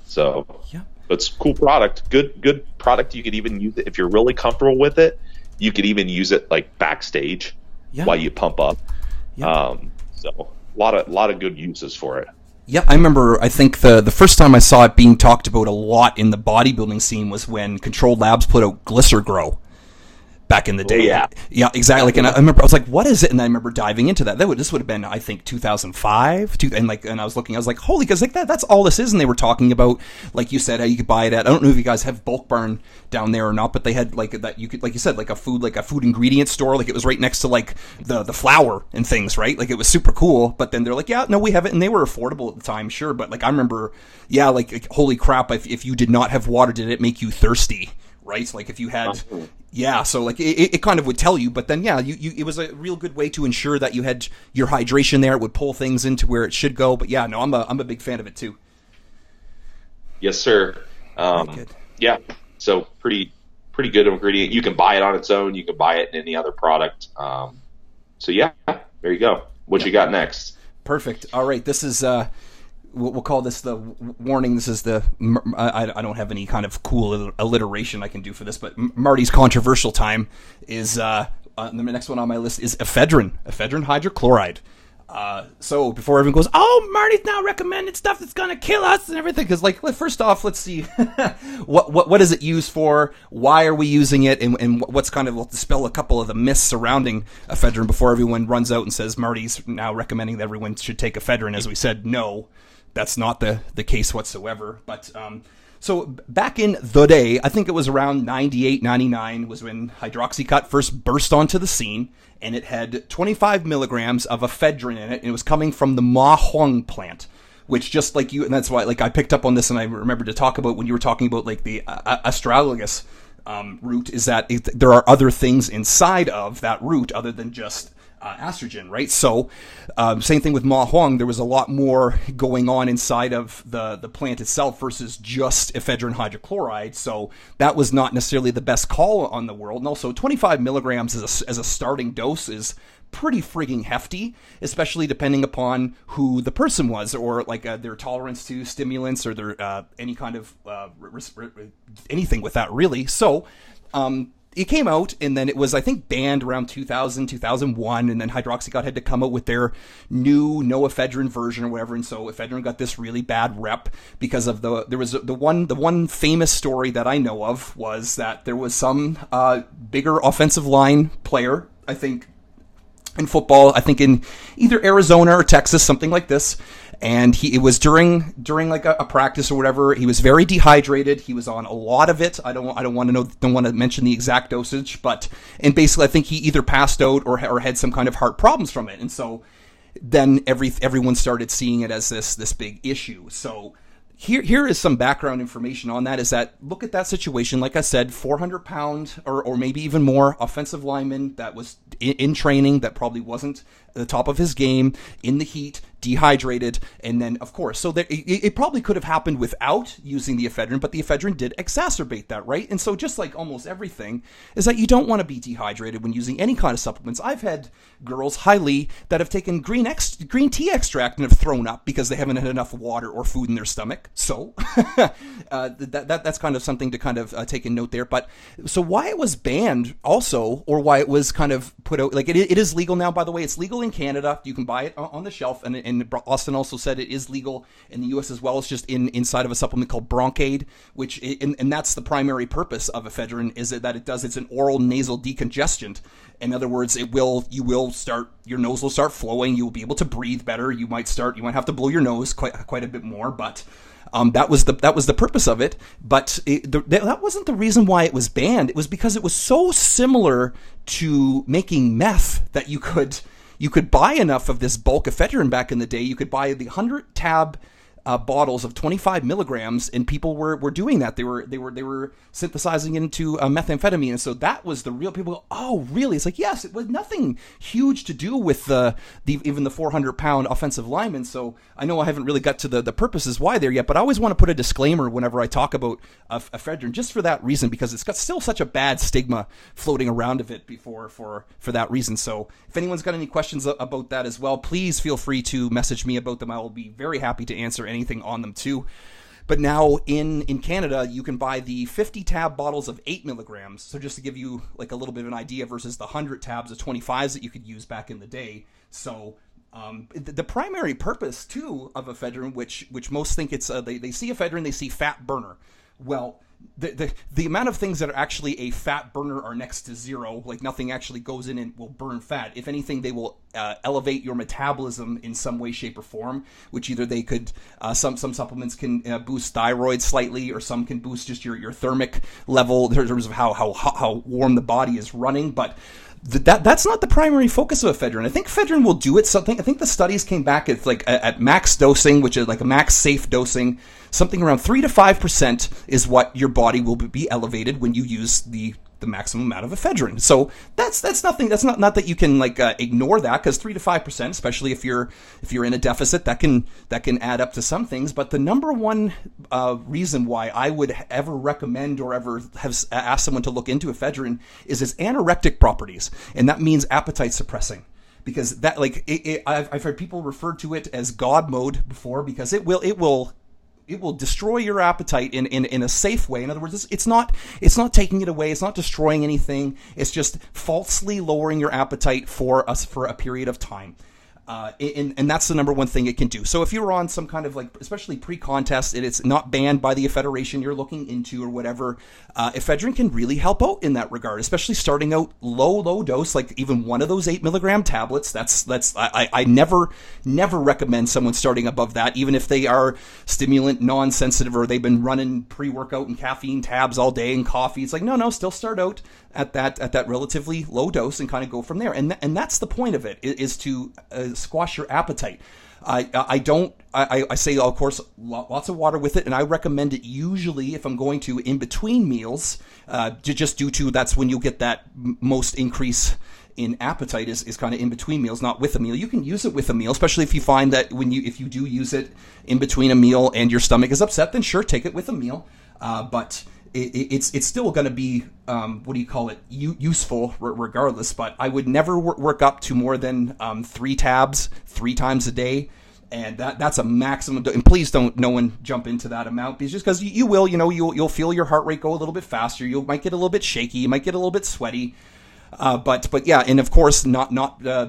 So yeah. But it's a cool product, good product. You could even use it if you're really comfortable with it. You could even use it like backstage while you pump up. So a lot of good uses for it. Yeah, I remember, I think the first time I saw it being talked about a lot in the bodybuilding scene was when Controlled Labs put out Glycergrow back in the day. Yeah, exactly. And I remember, I was like, what is it? And I remember diving into that. This would have been, I think, 2005. And I was looking, I was like, holy, because like that's all this is. And they were talking about, like you said, how you could buy it at, I don't know if you guys have Bulk Barn down there or not, but they had like that, you could, like you said, like a food ingredient store. Like it was right next to like the flour and things, right? Like it was super cool. But then they're like, yeah, no, we have it. And they were affordable at the time, sure. But like I remember, yeah, like holy crap, if you did not have water, did it make you thirsty? Right, like if you had, so like it kind of would tell you, but then it was a real good way to ensure that you had your hydration there. It would pull things into where it should go. But yeah, no, I'm a big fan of it too. Yes, sir. Yeah, so pretty good ingredient. You can buy it on its own. You can buy it in any other product. So yeah, there you go. What you got next? Perfect. All right, this is. We'll call this the warning. This is the, I don't have any kind of cool alliteration I can do for this, but Marty's controversial time is, the next one on my list is ephedrine hydrochloride. So before everyone goes, oh, Marty's now recommending stuff that's going to kill us and everything. Cause like, first off, let's see, what is it used for? Why are we using it? And what's kind of, we'll dispel a couple of the myths surrounding ephedrine before everyone runs out and says Marty's now recommending that everyone should take ephedrine. As we said, no. That's not the case whatsoever. But so back in the day, I think it was around 98, 99 was when Hydroxycut first burst onto the scene, and it had 25 milligrams of ephedrine in it, and it was coming from the Ma Huang plant, which just like you, and that's why like I picked up on this, and I remember to talk about when you were talking about like the astragalus root, is that there are other things inside of that root other than just estrogen, right? So same thing with Ma Huang. There was a lot more going on inside of the plant itself versus just ephedrine hydrochloride. So that was not necessarily the best call on the world. And also 25 milligrams as a starting dose is pretty frigging hefty, especially depending upon who the person was, or like their tolerance to stimulants, or their any kind of anything with that really. So it came out, and then it was, I think, banned around 2000, 2001, and then Hydroxycut had to come out with their new no ephedrine version or whatever, and so ephedrine got this really bad rep because of the one famous story that I know of was that there was some bigger offensive line player, I think, in football, I think in either Arizona or Texas, something like this. And it was during like a practice or whatever. He was very dehydrated. He was on a lot of it. I don't want to mention the exact dosage, and basically I think he either passed out or had some kind of heart problems from it. And so then everyone started seeing it as this big issue. So here is some background information on that, is that look at that situation. Like I said, 400-pound or maybe even more offensive lineman that was in training, that probably wasn't at the top of his game, in the heat, dehydrated, and then of course, so it probably could have happened without using the ephedrine, but the ephedrine did exacerbate that, right? And so just like almost everything, is that you don't want to be dehydrated when using any kind of supplements. I've had girls, highly, that have taken green tea extract and have thrown up because they haven't had enough water or food in their stomach. So that's kind of something to kind of take a note there. But so why it was banned also, or why it was kind of put out, like it is legal now, by the way. It's legal in Canada. You can buy it on the shelf, and Austin also said it is legal in the U.S. as well. It's just inside of a supplement called Bronkaid, which and that's the primary purpose of ephedrine, is that it's an oral nasal decongestant. In other words, your nose will start flowing. You will be able to breathe better. You might have to blow your nose quite a bit more, but that was the purpose of it. But that wasn't the reason why it was banned. It was because it was so similar to making meth that you could buy enough of this bulk ephedrine back in the day. You could buy the 100 tab bottles of 25 milligrams, and people were doing that. They were synthesizing into methamphetamine, and so that was the real. People go, oh, really? It's like, yes, it was nothing huge to do with even the 400-pound offensive lineman. So I know I haven't really got to the purposes why there yet, but I always want to put a disclaimer whenever I talk about ephedrine, just for that reason, because it's got still such a bad stigma floating around of it for that reason. So if anyone's got any questions about that as well, please feel free to message me about them. I will be very happy to answer anything on them too. But now in Canada, you can buy the 50 tab bottles of 8 milligrams. So just to give you like a little bit of an idea versus the 100 tabs of 25s that you could use back in the day. So the primary purpose too of ephedrine, which most think it's they see ephedrine, they see fat burner. Well, the amount of things that are actually a fat burner are next to zero. Like nothing actually goes in and will burn fat. If anything, they will elevate your metabolism in some way, shape, or form. Which either they could some supplements can boost thyroid slightly, or some can boost just your thermic level in terms of how warm the body is running. But that's not the primary focus of ephedrine. I think ephedrine will do it something. I think the studies came back at like at max dosing, which is like a max safe dosing. Something around 3 to 5% is what your body will be elevated when you use the maximum amount of ephedrine. So that's nothing. That's not that you can like ignore that, because 3 to 5%, especially if you're in a deficit, that can add up to some things. But the number one reason why I would ever recommend or ever have asked someone to look into ephedrine is its anorectic properties, and that means appetite suppressing. Because that I've heard people refer to it as God mode before, because it will destroy your appetite in a safe way. In other words, it's not taking it away. It's not destroying anything. It's just falsely lowering your appetite for a period of time. And that's the number one thing it can do. So if you're on some kind of like, especially pre-contest, and it's not banned by the federation you're looking into or whatever, ephedrine can really help out in that regard, especially starting out low dose, like even one of those 8 milligram tablets. I never recommend someone starting above that, even if they are stimulant non-sensitive or they've been running pre-workout and caffeine tabs all day and coffee. It's like, no, still start out at that relatively low dose and kind of go from there. And that's the point of it, is to squash your appetite. I say, of course, lots of water with it, and I recommend it usually if I'm going to in between meals, just due to that's when you'll get that most increase in appetite is kind of in between meals, not with a meal. You can use it with a meal, especially if you find that if you do use it in between a meal and your stomach is upset, then sure, take it with a meal. But it's still going to be useful regardless. But I would never work up to more than 3 tabs 3 times a day, and that's a maximum. And please no one jump into that amount, because you will, you'll feel your heart rate go a little bit faster. You might get a little bit shaky. You might get a little bit sweaty. But yeah, and of course not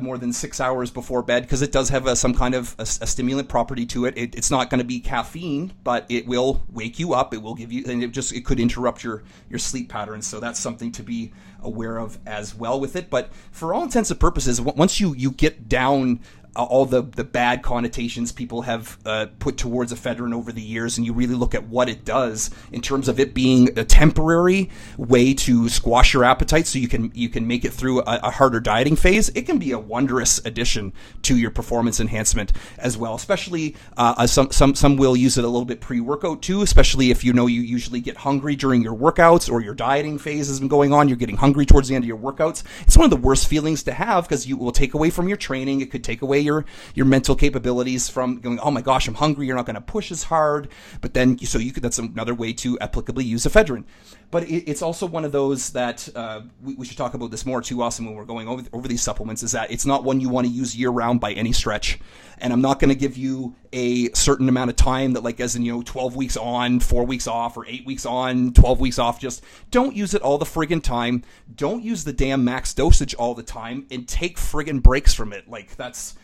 more than 6 hours before bed, because it does have some kind of a stimulant property to it. It's not going to be caffeine, but it will wake you up. It will give you, and it could interrupt your sleep patterns. So that's something to be aware of as well with it. But for all intents and purposes, once you get down all the bad connotations people have put towards ephedrine over the years, and you really look at what it does in terms of it being a temporary way to squash your appetite so you can make it through a harder dieting phase, it can be a wondrous addition to your performance enhancement as well. Especially some will use it a little bit pre-workout too, especially if you usually get hungry during your workouts, or your dieting phase has been going on, you're getting hungry towards the end of your workouts. It's one of the worst feelings to have, because you will take away from your training. It could take away your mental capabilities from going, oh my gosh, I'm hungry. You're not going to push as hard. But then, that's another way to applicably use ephedrine. But it's also one of those that we should talk about this more too, Austin, when we're going over these supplements, is that it's not one you want to use year round by any stretch. And I'm not going to give you a certain amount of time that, like, as in, 12 weeks on, 4 weeks off, or 8 weeks on, 12 weeks off. Just don't use it all the friggin' time. Don't use the damn max dosage all the time, and take friggin' breaks from it. Like, that's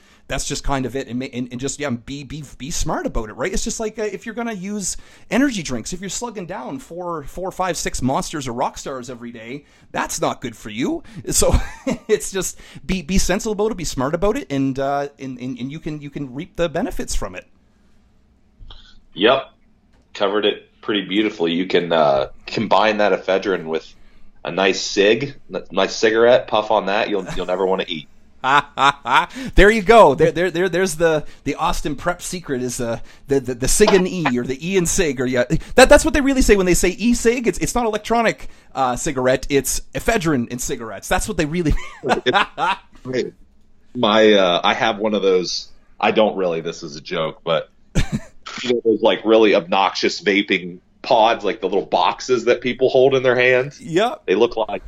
just kind of it, and just be smart about it, right? It's just like if you're gonna use energy drinks, if you're slugging down 4, 5, 6 monsters or rock stars every day, that's not good for you. So it's just be sensible about it, be smart about it, and you can reap the benefits from it. Yep, covered it pretty beautifully. You can combine that ephedrine with a nice cigarette, puff on that. You'll never want to eat. There you go. There's the Austin prep secret, is the Sig and E, or the E and Sig, or that's what they really say when they say e-cig. It's not electronic cigarette, it's ephedrine in cigarettes. That's what they really mean. I have one of those. I don't really. This is a joke, but those like really obnoxious vaping pods, like the little boxes that people hold in their hands. Yep. They look like.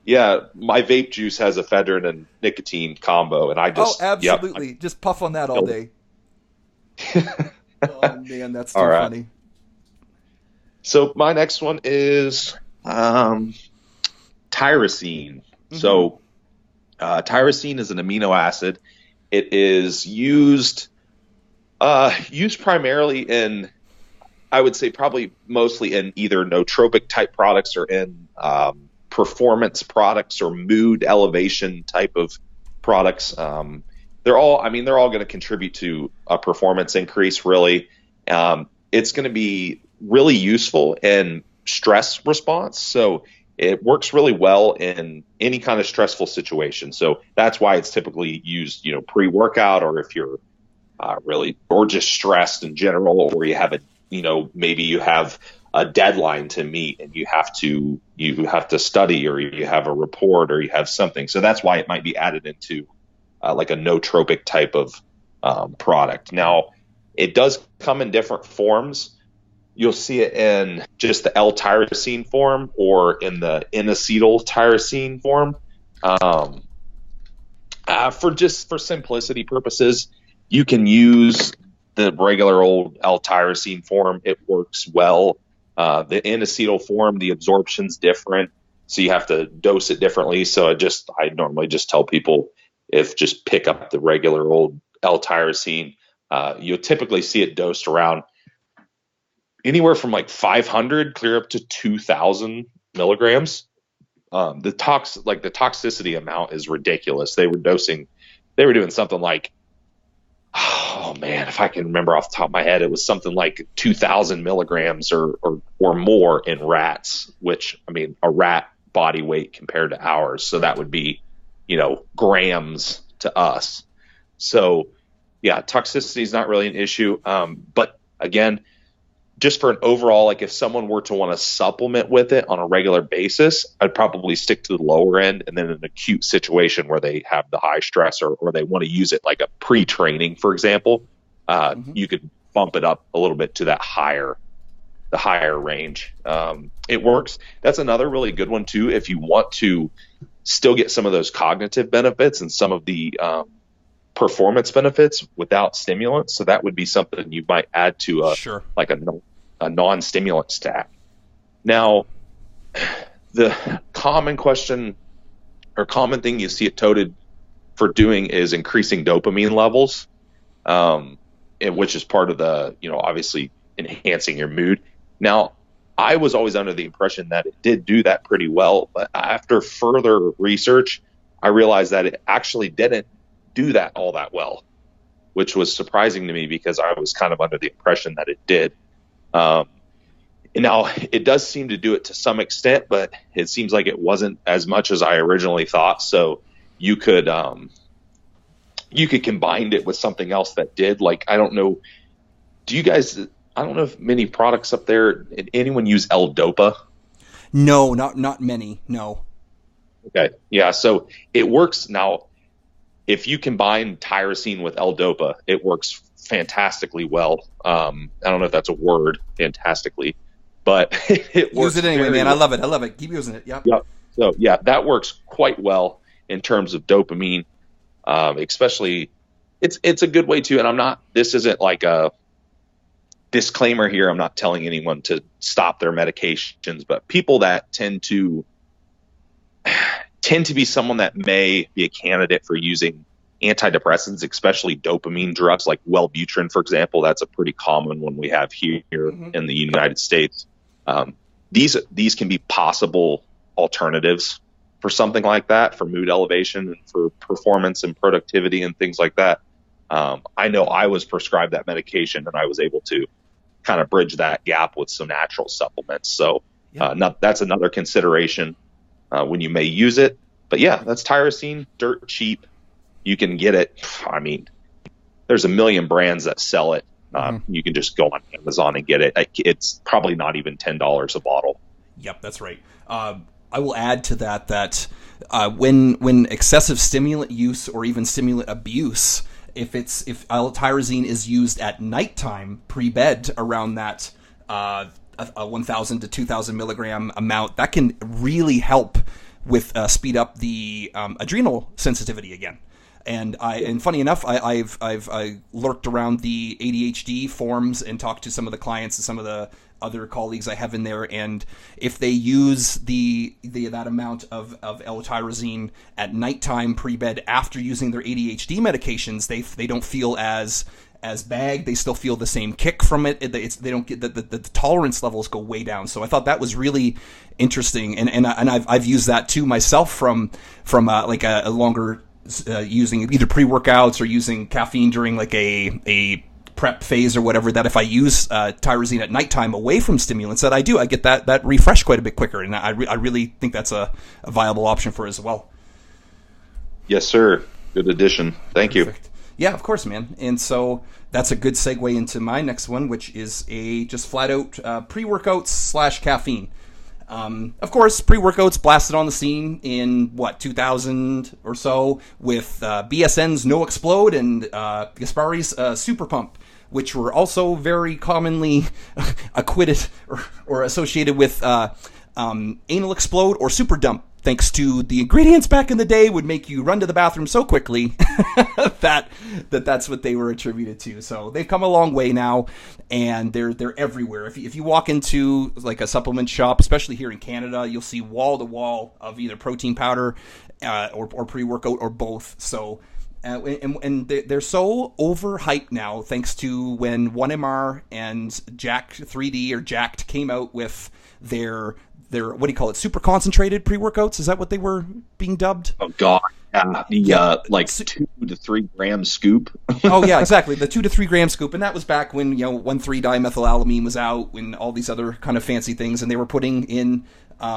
Yeah, my vape juice has ephedrine and nicotine combo, and I just absolutely. Just puff on that all day. Oh man, that's too funny. So my next one is tyrosine. Mm-hmm. So tyrosine is an amino acid. It is used primarily in, I would say probably mostly in either nootropic type products or in performance products or mood elevation type of products. They're all going to contribute to a performance increase, really. It's going to be really useful in stress response. So it works really well in any kind of stressful situation. So that's why it's typically used, pre-workout, or if you're really, or just stressed in general, or you have maybe you have a deadline to meet and you have to study, or you have a report, or you have something. So that's why it might be added into like a nootropic type of product. Now, it does come in different forms. You'll see it in just the L-tyrosine form or in the N-acetyl tyrosine form. For simplicity purposes, you can use the regular old L-tyrosine form. It works well. The N-acetyl form, the absorption's different, so you have to dose it differently. So I normally just tell people, if just pick up the regular old L-tyrosine. You'll typically see it dosed around anywhere from like 500 clear up to 2,000 milligrams. The toxicity amount is ridiculous. They were doing something like, oh man, if I can remember off the top of my head, it was something like 2,000 milligrams or more in rats, which, I mean, a rat body weight compared to ours. So that would be, grams to us. So yeah, toxicity is not really an issue. But again, just for an overall, like if someone were to want to supplement with it on a regular basis, I'd probably stick to the lower end. And then in an acute situation where they have the high stress, or they want to use it like a pre-training, for example, you could bump it up a little bit to the higher range. It works. That's another really good one too, if you want to still get some of those cognitive benefits and some of the performance benefits without stimulants. So that would be something you might add to a non-stimulant stack. Now, the common question or common thing you see it touted for doing is increasing dopamine levels, which is part of the, obviously enhancing your mood. Now, I was always under the impression that it did do that pretty well, but after further research, I realized that it actually didn't do that all that well, which was surprising to me because I was kind of under the impression that it did. Now, it does seem to do it to some extent, but it seems like it wasn't as much as I originally thought. So you could combine it with something else that did. Like, I don't know. I don't know if many products up there, anyone use L-Dopa? No, not many. No. Okay. Yeah. So it works. Now, if you combine tyrosine with L-Dopa, it works fantastically well. I don't know if that's a word, fantastically, but it works. Use it anyway, man. Well. I love it. Keep using it. Yep. Yep. So yeah, that works quite well in terms of dopamine, especially it's a good way to, and this isn't like a disclaimer here. I'm not telling anyone to stop their medications, but people that tend to be someone that may be a candidate for using antidepressants, especially dopamine drugs like Wellbutrin, for example. That's a pretty common one we have here in the United States. These can be possible alternatives for something like that, for mood elevation and for performance and productivity and things like that. I know I was prescribed that medication and I was able to kind of bridge that gap with some natural supplements. So that's another consideration when you may use it. But yeah, that's tyrosine, dirt cheap. You can get it. I mean, there's a million brands that sell it. You can just go on Amazon and get it. It's probably not even $10 a bottle. Yep, that's right. I will add to that when excessive stimulant use or even stimulant abuse, if L-tyrosine is used at nighttime pre-bed around that 1,000 to 2,000 milligram amount, that can really help with speed up the adrenal sensitivity again. And funny enough, I've lurked around the ADHD forums and talked to some of the clients and some of the other colleagues I have in there, and if they use that amount of L-tyrosine at nighttime pre-bed after using their ADHD medications, they don't feel as bagged. They still feel the same kick from it. They don't get the tolerance levels go way down. So I thought that was really interesting, and I've used that too myself from like a longer using either pre-workouts or using caffeine during like a prep phase or whatever, that if I use tyrosine at nighttime away from stimulants, that I get that refresh quite a bit quicker, and I really think that's a viable option for it as well. Yes, sir. Good addition. Thank you. Yeah, of course, man. And so that's a good segue into my next one, which is a just flat out pre-workouts / caffeine. Of course, pre-workouts blasted on the scene in 2000 or so with BSN's No Explode and Gaspari's Super Pump, which were also very commonly acquitted or associated with anal explode or super dump, thanks to the ingredients back in the day would make you run to the bathroom so quickly that's what they were attributed to. So they've come a long way now, and they're everywhere. If you walk into like a supplement shop, especially here in Canada, you'll see wall to wall of either protein powder or pre-workout or both. So and they're so overhyped now, thanks to when 1MR and Jacked 3D or Jacked came out with their what do you call it? Super concentrated pre-workouts? Is that what they were being dubbed? Oh God. Like 2 to 3 gram scoop. Oh yeah, exactly. The 2 to 3 gram scoop. And that was back when, 1,3-dimethylalamine was out, when all these other kind of fancy things, and they were putting in,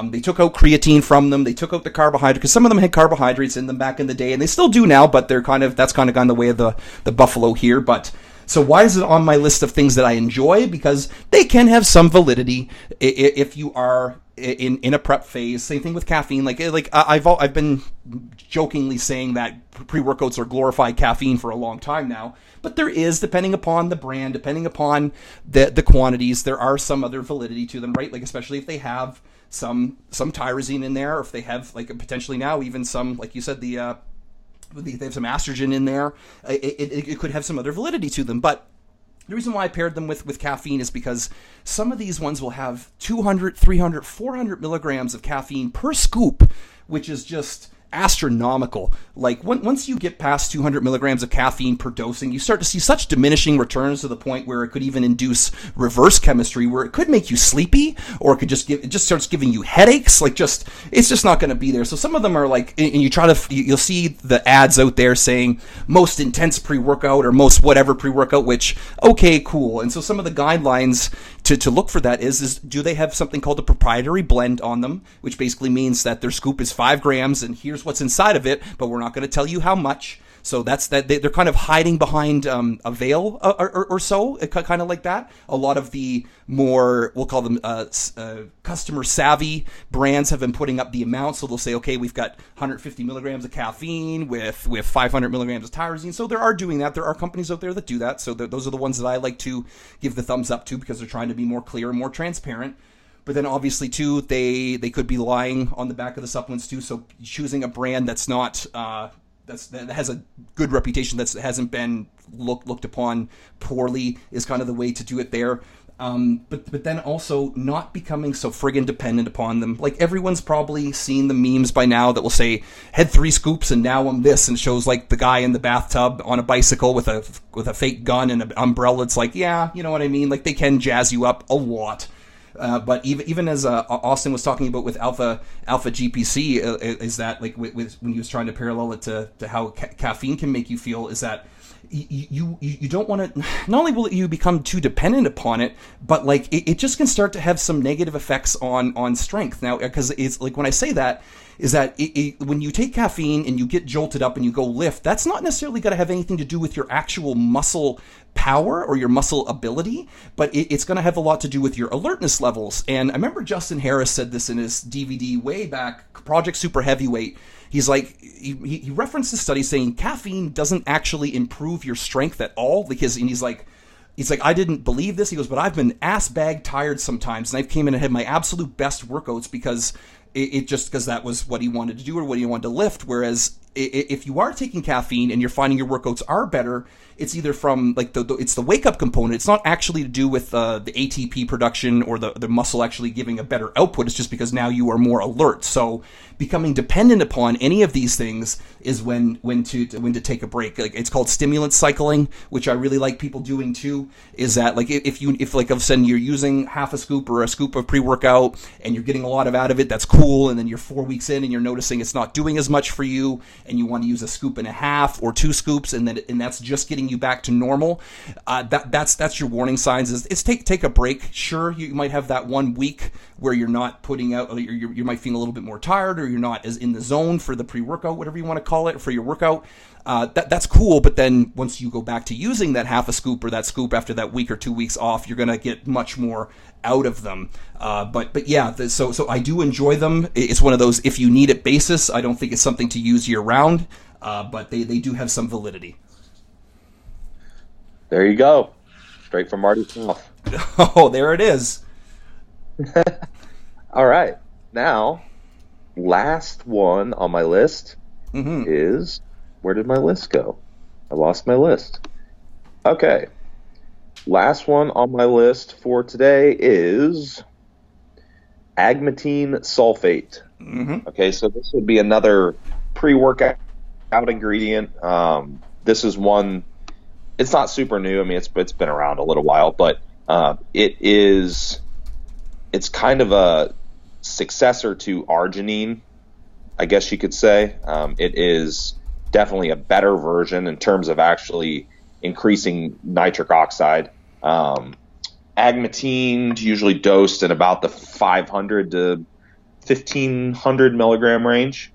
they took out creatine from them. They took out the carbohydrate, because some of them had carbohydrates in them back in the day, and they still do now, but that's kind of gone the way of the buffalo here. But so why is it on my list of things that I enjoy? Because they can have some validity if you are in a prep phase. Same thing with caffeine. Like I've been jokingly saying that pre-workouts are glorified caffeine for a long time now, but there is, depending upon the brand, depending upon the quantities, there are some other validity to them, right? Like especially if they have some tyrosine in there, or if they have like potentially now even some, like you said, they have some estrogen in there, it could have some other validity to them. But the reason why I paired them with caffeine is because some of these ones will have 200, 300, 400 milligrams of caffeine per scoop, which is just astronomical. Like once you get past 200 milligrams of caffeine per dosing, you start to see such diminishing returns to the point where it could even induce reverse chemistry, where it could make you sleepy, or it just starts giving you headaches. Like it's just not going to be there. So some of them are like, and you'll see the ads out there saying most intense pre-workout or most whatever pre-workout, which, okay, cool. And so some of the guidelines to look for that is do they have something called a proprietary blend on them, which basically means that their scoop is 5 grams and here's what's inside of it, but we're not going to tell you how much. So that's that. They're kind of hiding behind a veil or so, kind of like that. A lot of the more, we'll call them customer savvy brands have been putting up the amount. So they'll say, okay, we've got 150 milligrams of caffeine with 500 milligrams of tyrosine. So there are doing that. There are companies out there that do that. So those are the ones that I like to give the thumbs up to, because they're trying to be more clear and more transparent. But then obviously too, they could be lying on the back of the supplements too. So choosing a brand that's not that has a good reputation, that hasn't been looked upon poorly, is kind of the way to do it there. But then also not becoming so friggin' dependent upon them. Like everyone's probably seen the memes by now that will say, had 3 scoops and now I'm this, and shows like the guy in the bathtub on a bicycle with a fake gun and an umbrella. It's like, yeah, you know what I mean? Like they can jazz you up a lot. But even as Austin was talking about with Alpha GPC, is that like with when he was trying to parallel it to how caffeine can make you feel, is that you don't want to, not only will you become too dependent upon it, but like it just can start to have some negative effects on strength. Now, because it's like, when I say that, is that when you take caffeine and you get jolted up and you go lift, that's not necessarily going to have anything to do with your actual muscle power or your muscle ability, but it's going to have a lot to do with your alertness levels. And I remember Justin Harris said this in his DVD way back, Project Super Heavyweight. He's like, he referenced the study saying caffeine doesn't actually improve your strength at all, because, and he's like, I didn't believe this. He goes, but I've been ass bag tired sometimes, and I came in and had my absolute best workouts because it just, because that was what he wanted to do or what he wanted to lift. Whereas if you are taking caffeine and you're finding your workouts are better, it's either from like it's the wake up component. It's not actually to do with the ATP production or the muscle actually giving a better output. It's just because now you are more alert. So becoming dependent upon any of these things is when to take a break. Like, it's called stimulant cycling, which I really like people doing too. Is that like if like of a sudden you're using half a scoop or a scoop of pre-workout and you're getting a lot out of it, that's cool. And then you're 4 weeks in and you're noticing it's not doing as much for you, and you want to use a scoop and a half or 2 scoops, and that's just getting you back to normal. That's your warning signs. Is take a break. Sure, you might have that 1 week where you're not putting out, you might feel a little bit more tired, or you're not as in the zone for the pre-workout, whatever you want to call it, for your workout. That's cool, but then once you go back to using that half a scoop or that scoop after that week or 2 weeks off, you're going to get much more out of them. But yeah, so I do enjoy them. It's one of those if you need it basis. I don't think it's something to use year round, but they do have some validity. There you go. Straight from Marty's mouth. Oh, there it is. All right. Now, last one on my list is, where did my list go? I lost my list. Okay. Last one on my list for today is agmatine sulfate. Okay, so this would be another pre-workout ingredient. This is one, it's not super new. I mean, it's been around a little while, but it's kind of a successor to arginine, I guess you could say. It is definitely a better version in terms of actually increasing nitric oxide. Agmatine usually dosed in about the 500 to 1500 milligram range.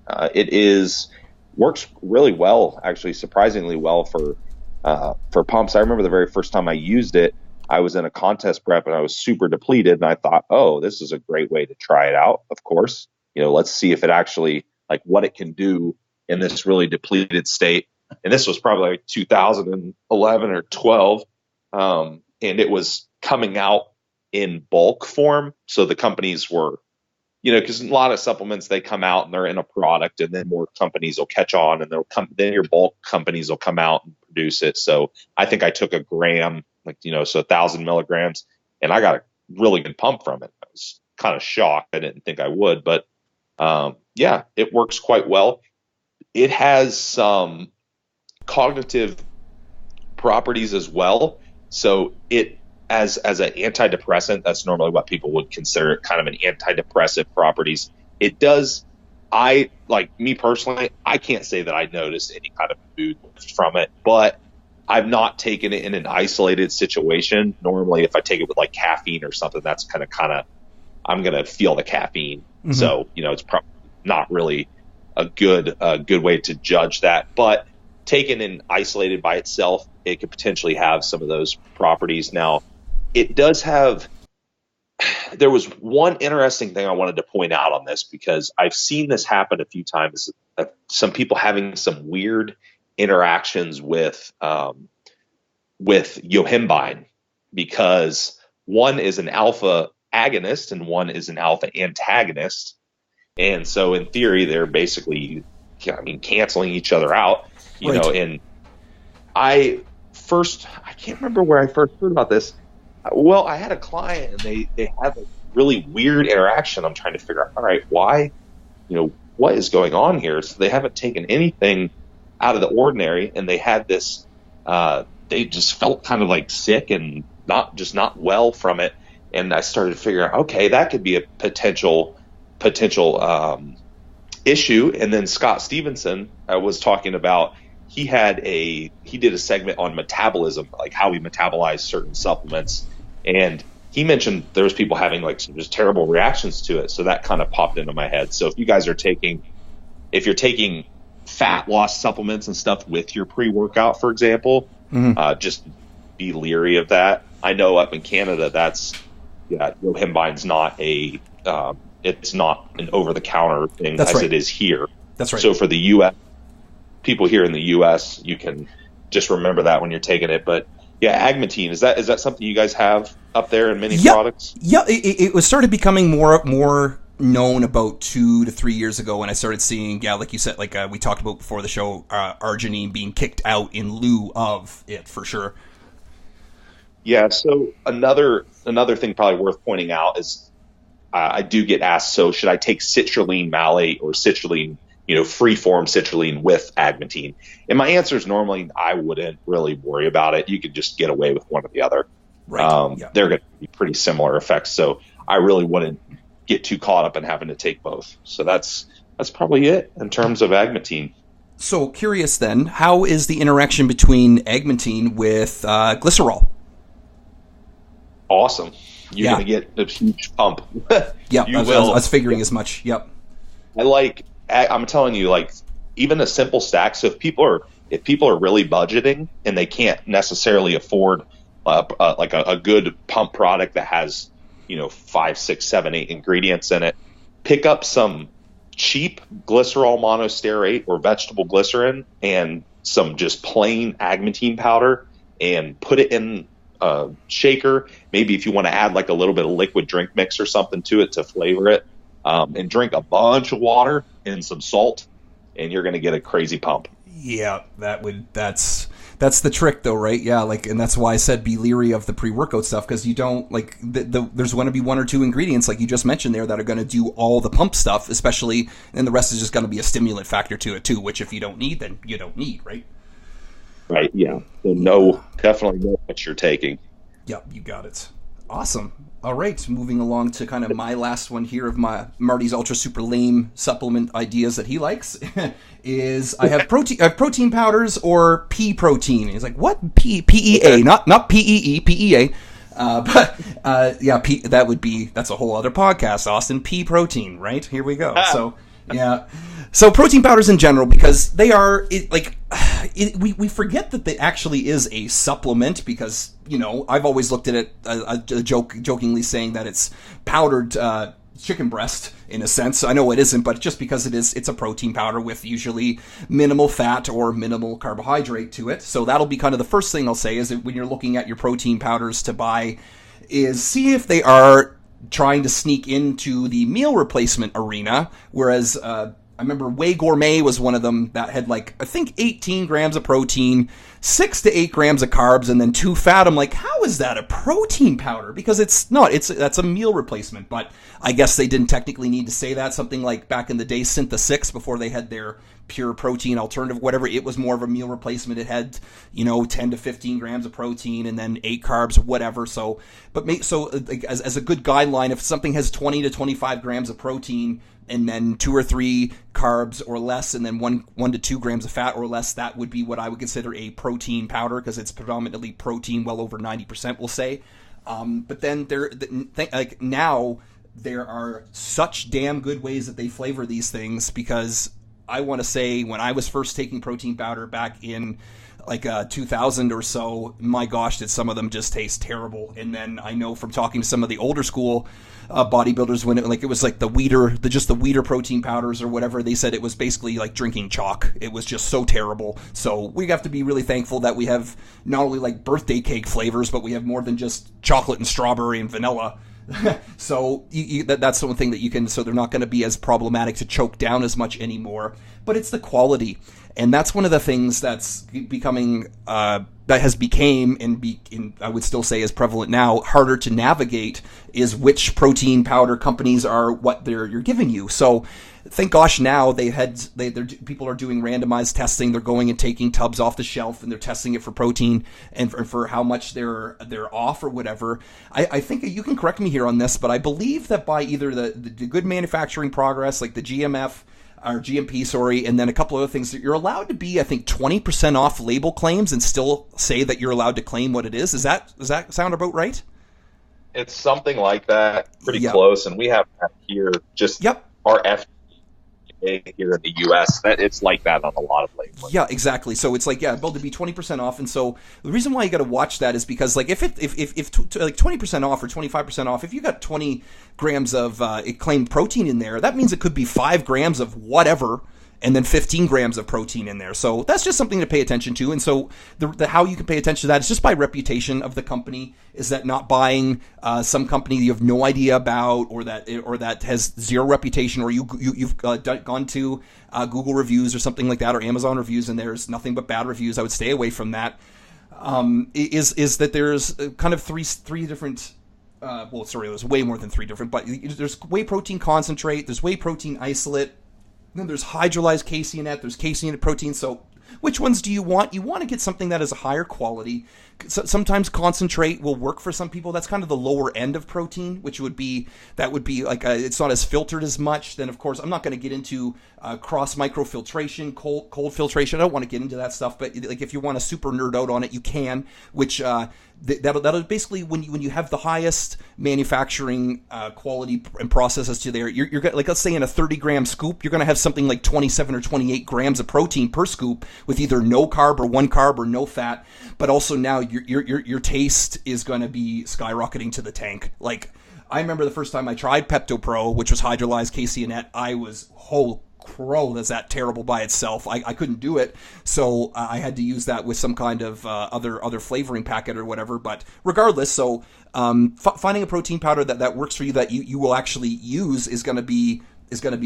Works really well, actually surprisingly well for pumps. I remember the very first time I used it, I was in a contest prep and I was super depleted, and I thought, oh, this is a great way to try it out. Of course, let's see if it actually, like, what it can do in this really depleted state. And this was probably like 2011 or 12. And it was coming out in bulk form. So the companies were, because a lot of supplements, they come out and they're in a product, and then more companies will catch on, and then your bulk companies will come out and produce it. So I think I took a gram, so 1,000 milligrams, and I got a really good pump from it. I was kind of shocked. I didn't think I would, but yeah, it works quite well. It has some cognitive properties as well. So it, as an antidepressant, that's normally what people would consider kind of an antidepressive properties. It does, me personally, I can't say that I noticed any kind of mood from it, but I've not taken it in an isolated situation. Normally, if I take it with like caffeine or something, that's kind of, I'm going to feel the caffeine. So, it's probably not really a good way to judge that, but taken and isolated by itself, it could potentially have some of those properties. Now, it does have, there was one interesting thing I wanted to point out on this, because I've seen this happen a few times. Some people having some weird interactions with yohimbine, because one is an alpha agonist and one is an alpha antagonist. And so in theory, they're basically, canceling each other out, and I can't remember where I first heard about this. Well, I had a client and they had a really weird interaction. I'm trying to figure out, all right, why, what is going on here? So they haven't taken anything out of the ordinary, and they had this, they just felt kind of like sick and not well from it. And I started to figure out, okay, that could be a potential issue. And then Scott Stevenson was talking about, he did a segment on metabolism, like how we metabolize certain supplements. And he mentioned there was people having like some just terrible reactions to it. So that kind of popped into my head. So if you guys are if you're taking fat loss supplements and stuff with your pre-workout, for example, just be leery of that. I know up in Canada, yohimbine's not it's not an over-the-counter thing it is here. That's right. So for the U.S., people here in the U.S., you can just remember that when you're taking it. But yeah, agmatine, is that something you guys have up there in many products? Yeah, it was started becoming more known about 2 to 3 years ago when I started seeing, like you said, like we talked about before the show, arginine being kicked out in lieu of it, for sure. Yeah. So another thing probably worth pointing out is I do get asked, so should I take citrulline malate or citrulline, free-form citrulline with agmatine? And my answer is normally I wouldn't really worry about it. You could just get away with one or the other. Right. Yeah. They're going to be pretty similar effects. So I really wouldn't get too caught up in having to take both. So that's probably it in terms of agmatine. So curious then, how is the interaction between agmatine with glycerol? Awesome. You're going to get a huge pump. Yeah, I was figuring as much. Yep. I'm telling you, like, even a simple stack. So if people are really budgeting and they can't necessarily afford like a good pump product that has 5, 6, 7, 8 ingredients in it, pick up some cheap glycerol monostearate or vegetable glycerin and some just plain agmatine powder and put it in a shaker. Maybe if you want to add like a little bit of liquid drink mix or something to it to flavor it, and drink a bunch of water and some salt, and you're going to get a crazy pump. Yeah, that's the trick though, right? Yeah, like, and that's why I said be leery of the pre-workout stuff, because you don't like there's going to be 1 or 2 ingredients like you just mentioned there that are going to do all the pump stuff, especially, and the rest is just going to be a stimulant factor to it too, which if you don't need, then you don't need, right? Right. Yeah. So definitely know what you're taking. Yep, you got it. Awesome. All right, moving along to kind of my last one here of my Marty's ultra super lame supplement ideas that he likes is I have protein powders or pea protein. He's like, what? PEA, okay. not PEE, PEA. That's a whole other podcast, Austin. Pea protein, right? Here we go. So yeah. So protein powders in general, because they are we forget that they actually is a supplement, because I've always looked at it jokingly saying that it's powdered chicken breast in a sense. I know it isn't, but just because it's a protein powder with usually minimal fat or minimal carbohydrate to it. So that'll be kind of the first thing I'll say is that when you're looking at your protein powders to buy, is see if they are trying to sneak into the meal replacement arena, whereas I remember Whey Gourmet was one of them that had like, I think 18 grams of protein, 6 to 8 grams of carbs, and then 2 fat. I'm like, how is that a protein powder? Because it's not, that's a meal replacement, but I guess they didn't technically need to say that. Something like back in the day, Syntha 6, before they had their pure protein alternative, whatever, it was more of a meal replacement. It had, 10 to 15 grams of protein and then 8 carbs, whatever. So, as a good guideline, if something has 20 to 25 grams of protein, and then 2 or 3 carbs or less, and then 1 to 2 grams of fat or less, that would be what I would consider a protein powder, because it's predominantly protein, well over 90%, we'll say. But then now there are such damn good ways that they flavor these things, because I want to say when I was first taking protein powder back in 2000 or so, my gosh, did some of them just taste terrible. And then I know from talking to some of the older school bodybuilders, when it was like the Weider protein powders or whatever, they said it was basically like drinking chalk. It was just so terrible. So we have to be really thankful that we have not only like birthday cake flavors, but we have more than just chocolate and strawberry and vanilla. So that's one thing that you can, so they're not going to be as problematic to choke down as much anymore. But it's the quality. And that's one of the things that's becoming, that has became, and I would still say is prevalent now, harder to navigate, is which protein powder companies are what you're giving you. So thank gosh now people are doing randomized testing. They're going and taking tubs off the shelf and they're testing it for protein and for how much they're off or whatever. I think you can correct me here on this, but I believe that by either the good manufacturing progress, like the GMF, or GMP, sorry, and then a couple other things, that you're allowed to be, I think, 20% off label claims and still say that you're allowed to claim what it is. Does that sound about right? It's something like that, pretty close. And we have here just our FDA here in the U.S. That it's like that on a lot of labels. Yeah, exactly. So it's like, able to be 20% off. And so the reason why you got to watch that is because, like, if like 20% off or 25% off, if you got 20 grams of claimed protein in there, that means it could be 5 grams of whatever. and then 15 grams of protein in there. So that's just something to pay attention to. And so the how you can pay attention to that is just by reputation of the company. Is that not buying some company you have no idea about, or that has zero reputation, or you've gone to Google reviews or something like that, or Amazon reviews, and there's nothing but bad reviews. I would stay away from that. Is that there's kind of three different. There's way more than three different, but there's whey protein concentrate, there's whey protein isolate, then there's hydrolyzed caseinate, there's caseinate protein. So which ones do you want? You want to get something that is a higher quality. Sometimes concentrate will work for some people. That's kind of the lower end of protein, which would be like it's not as filtered as much. Then of course I'm not going to get into cross microfiltration, cold filtration. I don't want to get into that stuff. But like if you want to super nerd out on it, you can. Which that'll basically when you have the highest manufacturing quality and processes to there, you're like, let's say in a 30-gram scoop, you're going to have something like 27 or 28 grams of protein per scoop with either no carb or one carb or no fat. But also now your taste is going to be skyrocketing to the tank. Like I remember the first time I tried Pepto Pro, which was hydrolyzed caseinate, I was crow, that's that terrible by itself. I couldn't do it, so I had to use that with some kind of other flavoring packet or whatever. But regardless, so finding a protein powder that works for you, that you will actually use, is going to be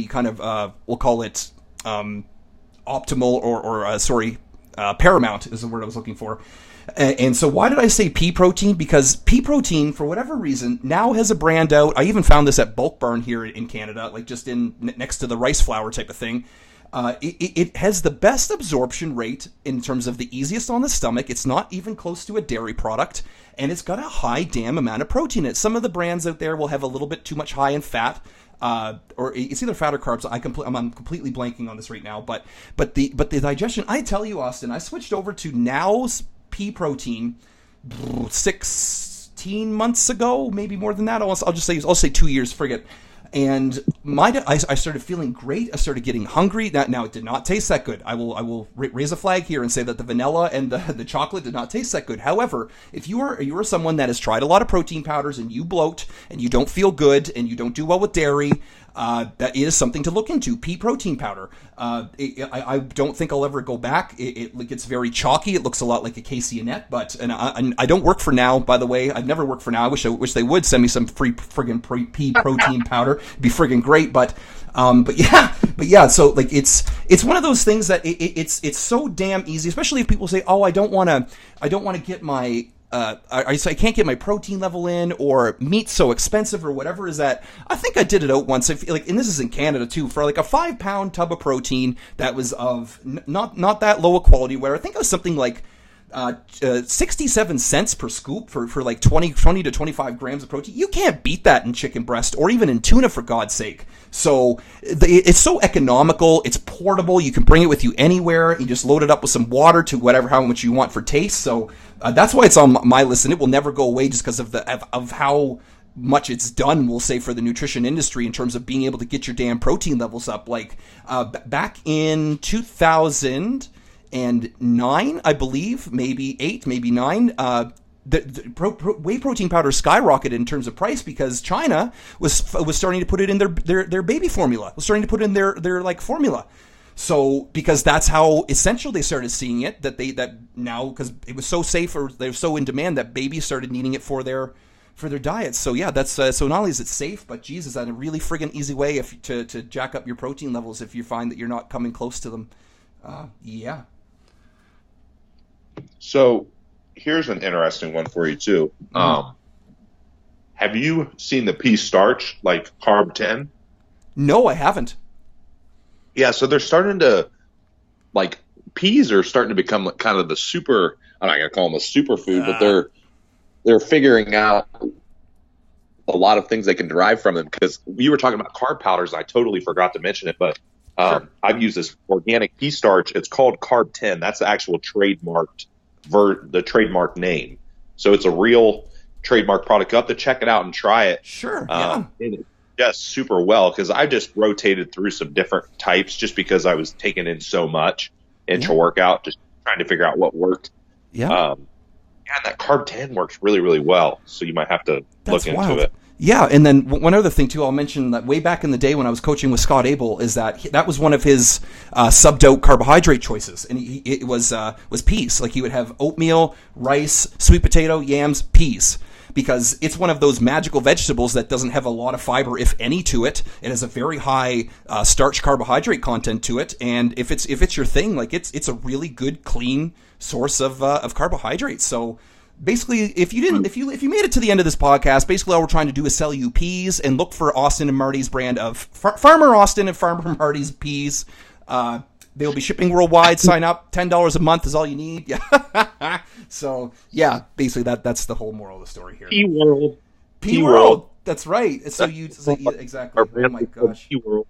kind of we'll call it optimal or paramount is the word I was looking for. And so why did I say pea protein? Because pea protein, for whatever reason, now has a brand out. I even found this at Bulk Barn here in Canada, like just next to the rice flour type of thing. It has the best absorption rate in terms of the easiest on the stomach. It's not even close to a dairy product, and it's got a high damn amount of protein in it. Some of the brands out there will have a little bit too much high in fat. Or it's either fat or carbs. I'm completely blanking on this right now. But the digestion. I tell you, Austin, I switched over to Now's pea protein 16 months ago, maybe more than that. I'll say 2 years. Forget. And I started feeling great. I started getting hungry. Now it did not taste that good. I will raise a flag here and say that the vanilla and the chocolate did not taste that good. However, if you are someone that has tried a lot of protein powders and you bloat and you don't feel good and you don't do well with dairy, that is something to look into. Pea protein powder. I don't think I'll ever go back. It gets very chalky. It looks a lot like a caseinate, but I don't work for Now, by the way. I've never worked for Now. I wish they would send me some free friggin' pea protein powder. It'd be friggin' great. But yeah. So like it's one of those things that it's so damn easy, especially if people say, oh, I don't want to get my I can't get my protein level in, or meat's so expensive, or whatever. Is that I think I did it out once. And this is in Canada too, for like a 5-pound tub of protein that was of not that low a quality, where I think it was something like 67 cents per scoop for like 20 to 25 grams of protein. You can't beat that in chicken breast or even in tuna, for God's sake. So it's so economical. It's portable. You can bring it with you anywhere. You just load it up with some water to how much you want for taste. So that's why it's on my list, and it will never go away, just because of how much it's done, we'll say, for the nutrition industry in terms of being able to get your damn protein levels up. Like back in 2009, I believe, maybe 8, maybe 9, the whey protein powder skyrocketed in terms of price because China was starting to put it in their baby formula, was starting to put it in their like formula. So because that's how essential they started seeing it, that now, because it was so safe, or they were so in demand, that babies started needing it for their diets. So yeah, that's so not only is it safe, but Jesus, that's a really friggin' easy way to jack up your protein levels if you find that you're not coming close to them. Yeah. So here's an interesting one for you too. Have you seen the pea starch, like Carb 10? No, I haven't. Yeah, so they're starting to, like, peas are starting to become kind of the super, I'm not going to call them a superfood, but they're figuring out a lot of things they can derive from them. Because we were talking about carb powders, and I totally forgot to mention it, but Sure. I've used this organic pea starch. It's called Carb 10. That's the actual trademarked the trademark name. So it's a real trademark product. You have to check it out and try it. Sure. Yeah. It does super well, because I just rotated through some different types just because I was taking in so much intra-workout, just trying to figure out what worked. Yeah. And that Carb 10 works really, really well. So you might have to look into it. Yeah, and then one other thing too, I'll mention that way back in the day when I was coaching with Scott Abel, is that that was one of his subbed out carbohydrate choices, and it was peas. Like he would have oatmeal, rice, sweet potato, yams, peas, because it's one of those magical vegetables that doesn't have a lot of fiber, if any, to it. It has a very high starch carbohydrate content to it, and if it's your thing, like it's a really good clean source of carbohydrates. So basically, if you made it to the end of this podcast, basically all we're trying to do is sell you peas, and look for Austin and Marty's brand of Farmer Austin and Farmer Marty's peas. They'll be shipping worldwide. Sign up. $10 a month is all you need. Yeah. So yeah, basically that's the whole moral of the story here. P World. P World. That's right. So exactly. Oh my gosh. P World.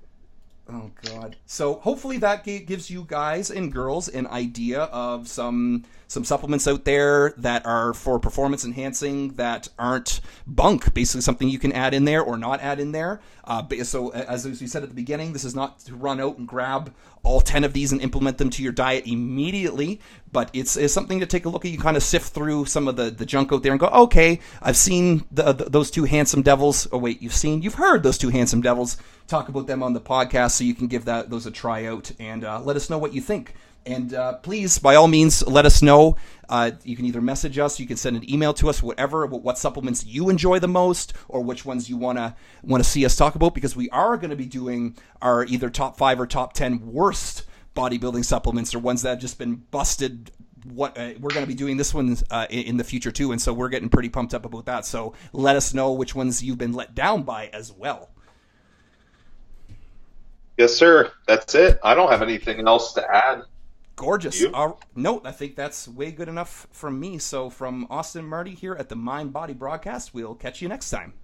Oh god. So hopefully that gives you guys and girls an idea of some supplements out there that are for performance enhancing, that aren't bunk. Basically something you can add in there or not add in there. So as we said at the beginning, this is not to run out and grab all 10 of these and implement them to your diet immediately, but it's something to take a look at. You kind of sift through some of the junk out there and go, okay, I've seen those two handsome devils. Oh wait, you've heard those two handsome devils talk about them on the podcast, so you can give those a try out and let us know what you think. And please, by all means, let us know. You can either message us, you can send an email to us, whatever, about what supplements you enjoy the most, or which ones you want to see us talk about, because we are going to be doing our either top 5 or top 10 worst bodybuilding supplements, or ones that have just been busted. We're going to be doing this one in the future too, and so we're getting pretty pumped up about that. So let us know which ones you've been let down by as well. Yes, sir. That's it. I don't have anything else to add. Gorgeous. No, I think that's way good enough from me. So from Austin and Marty here at the Mind Body Broadcast, we'll catch you next time.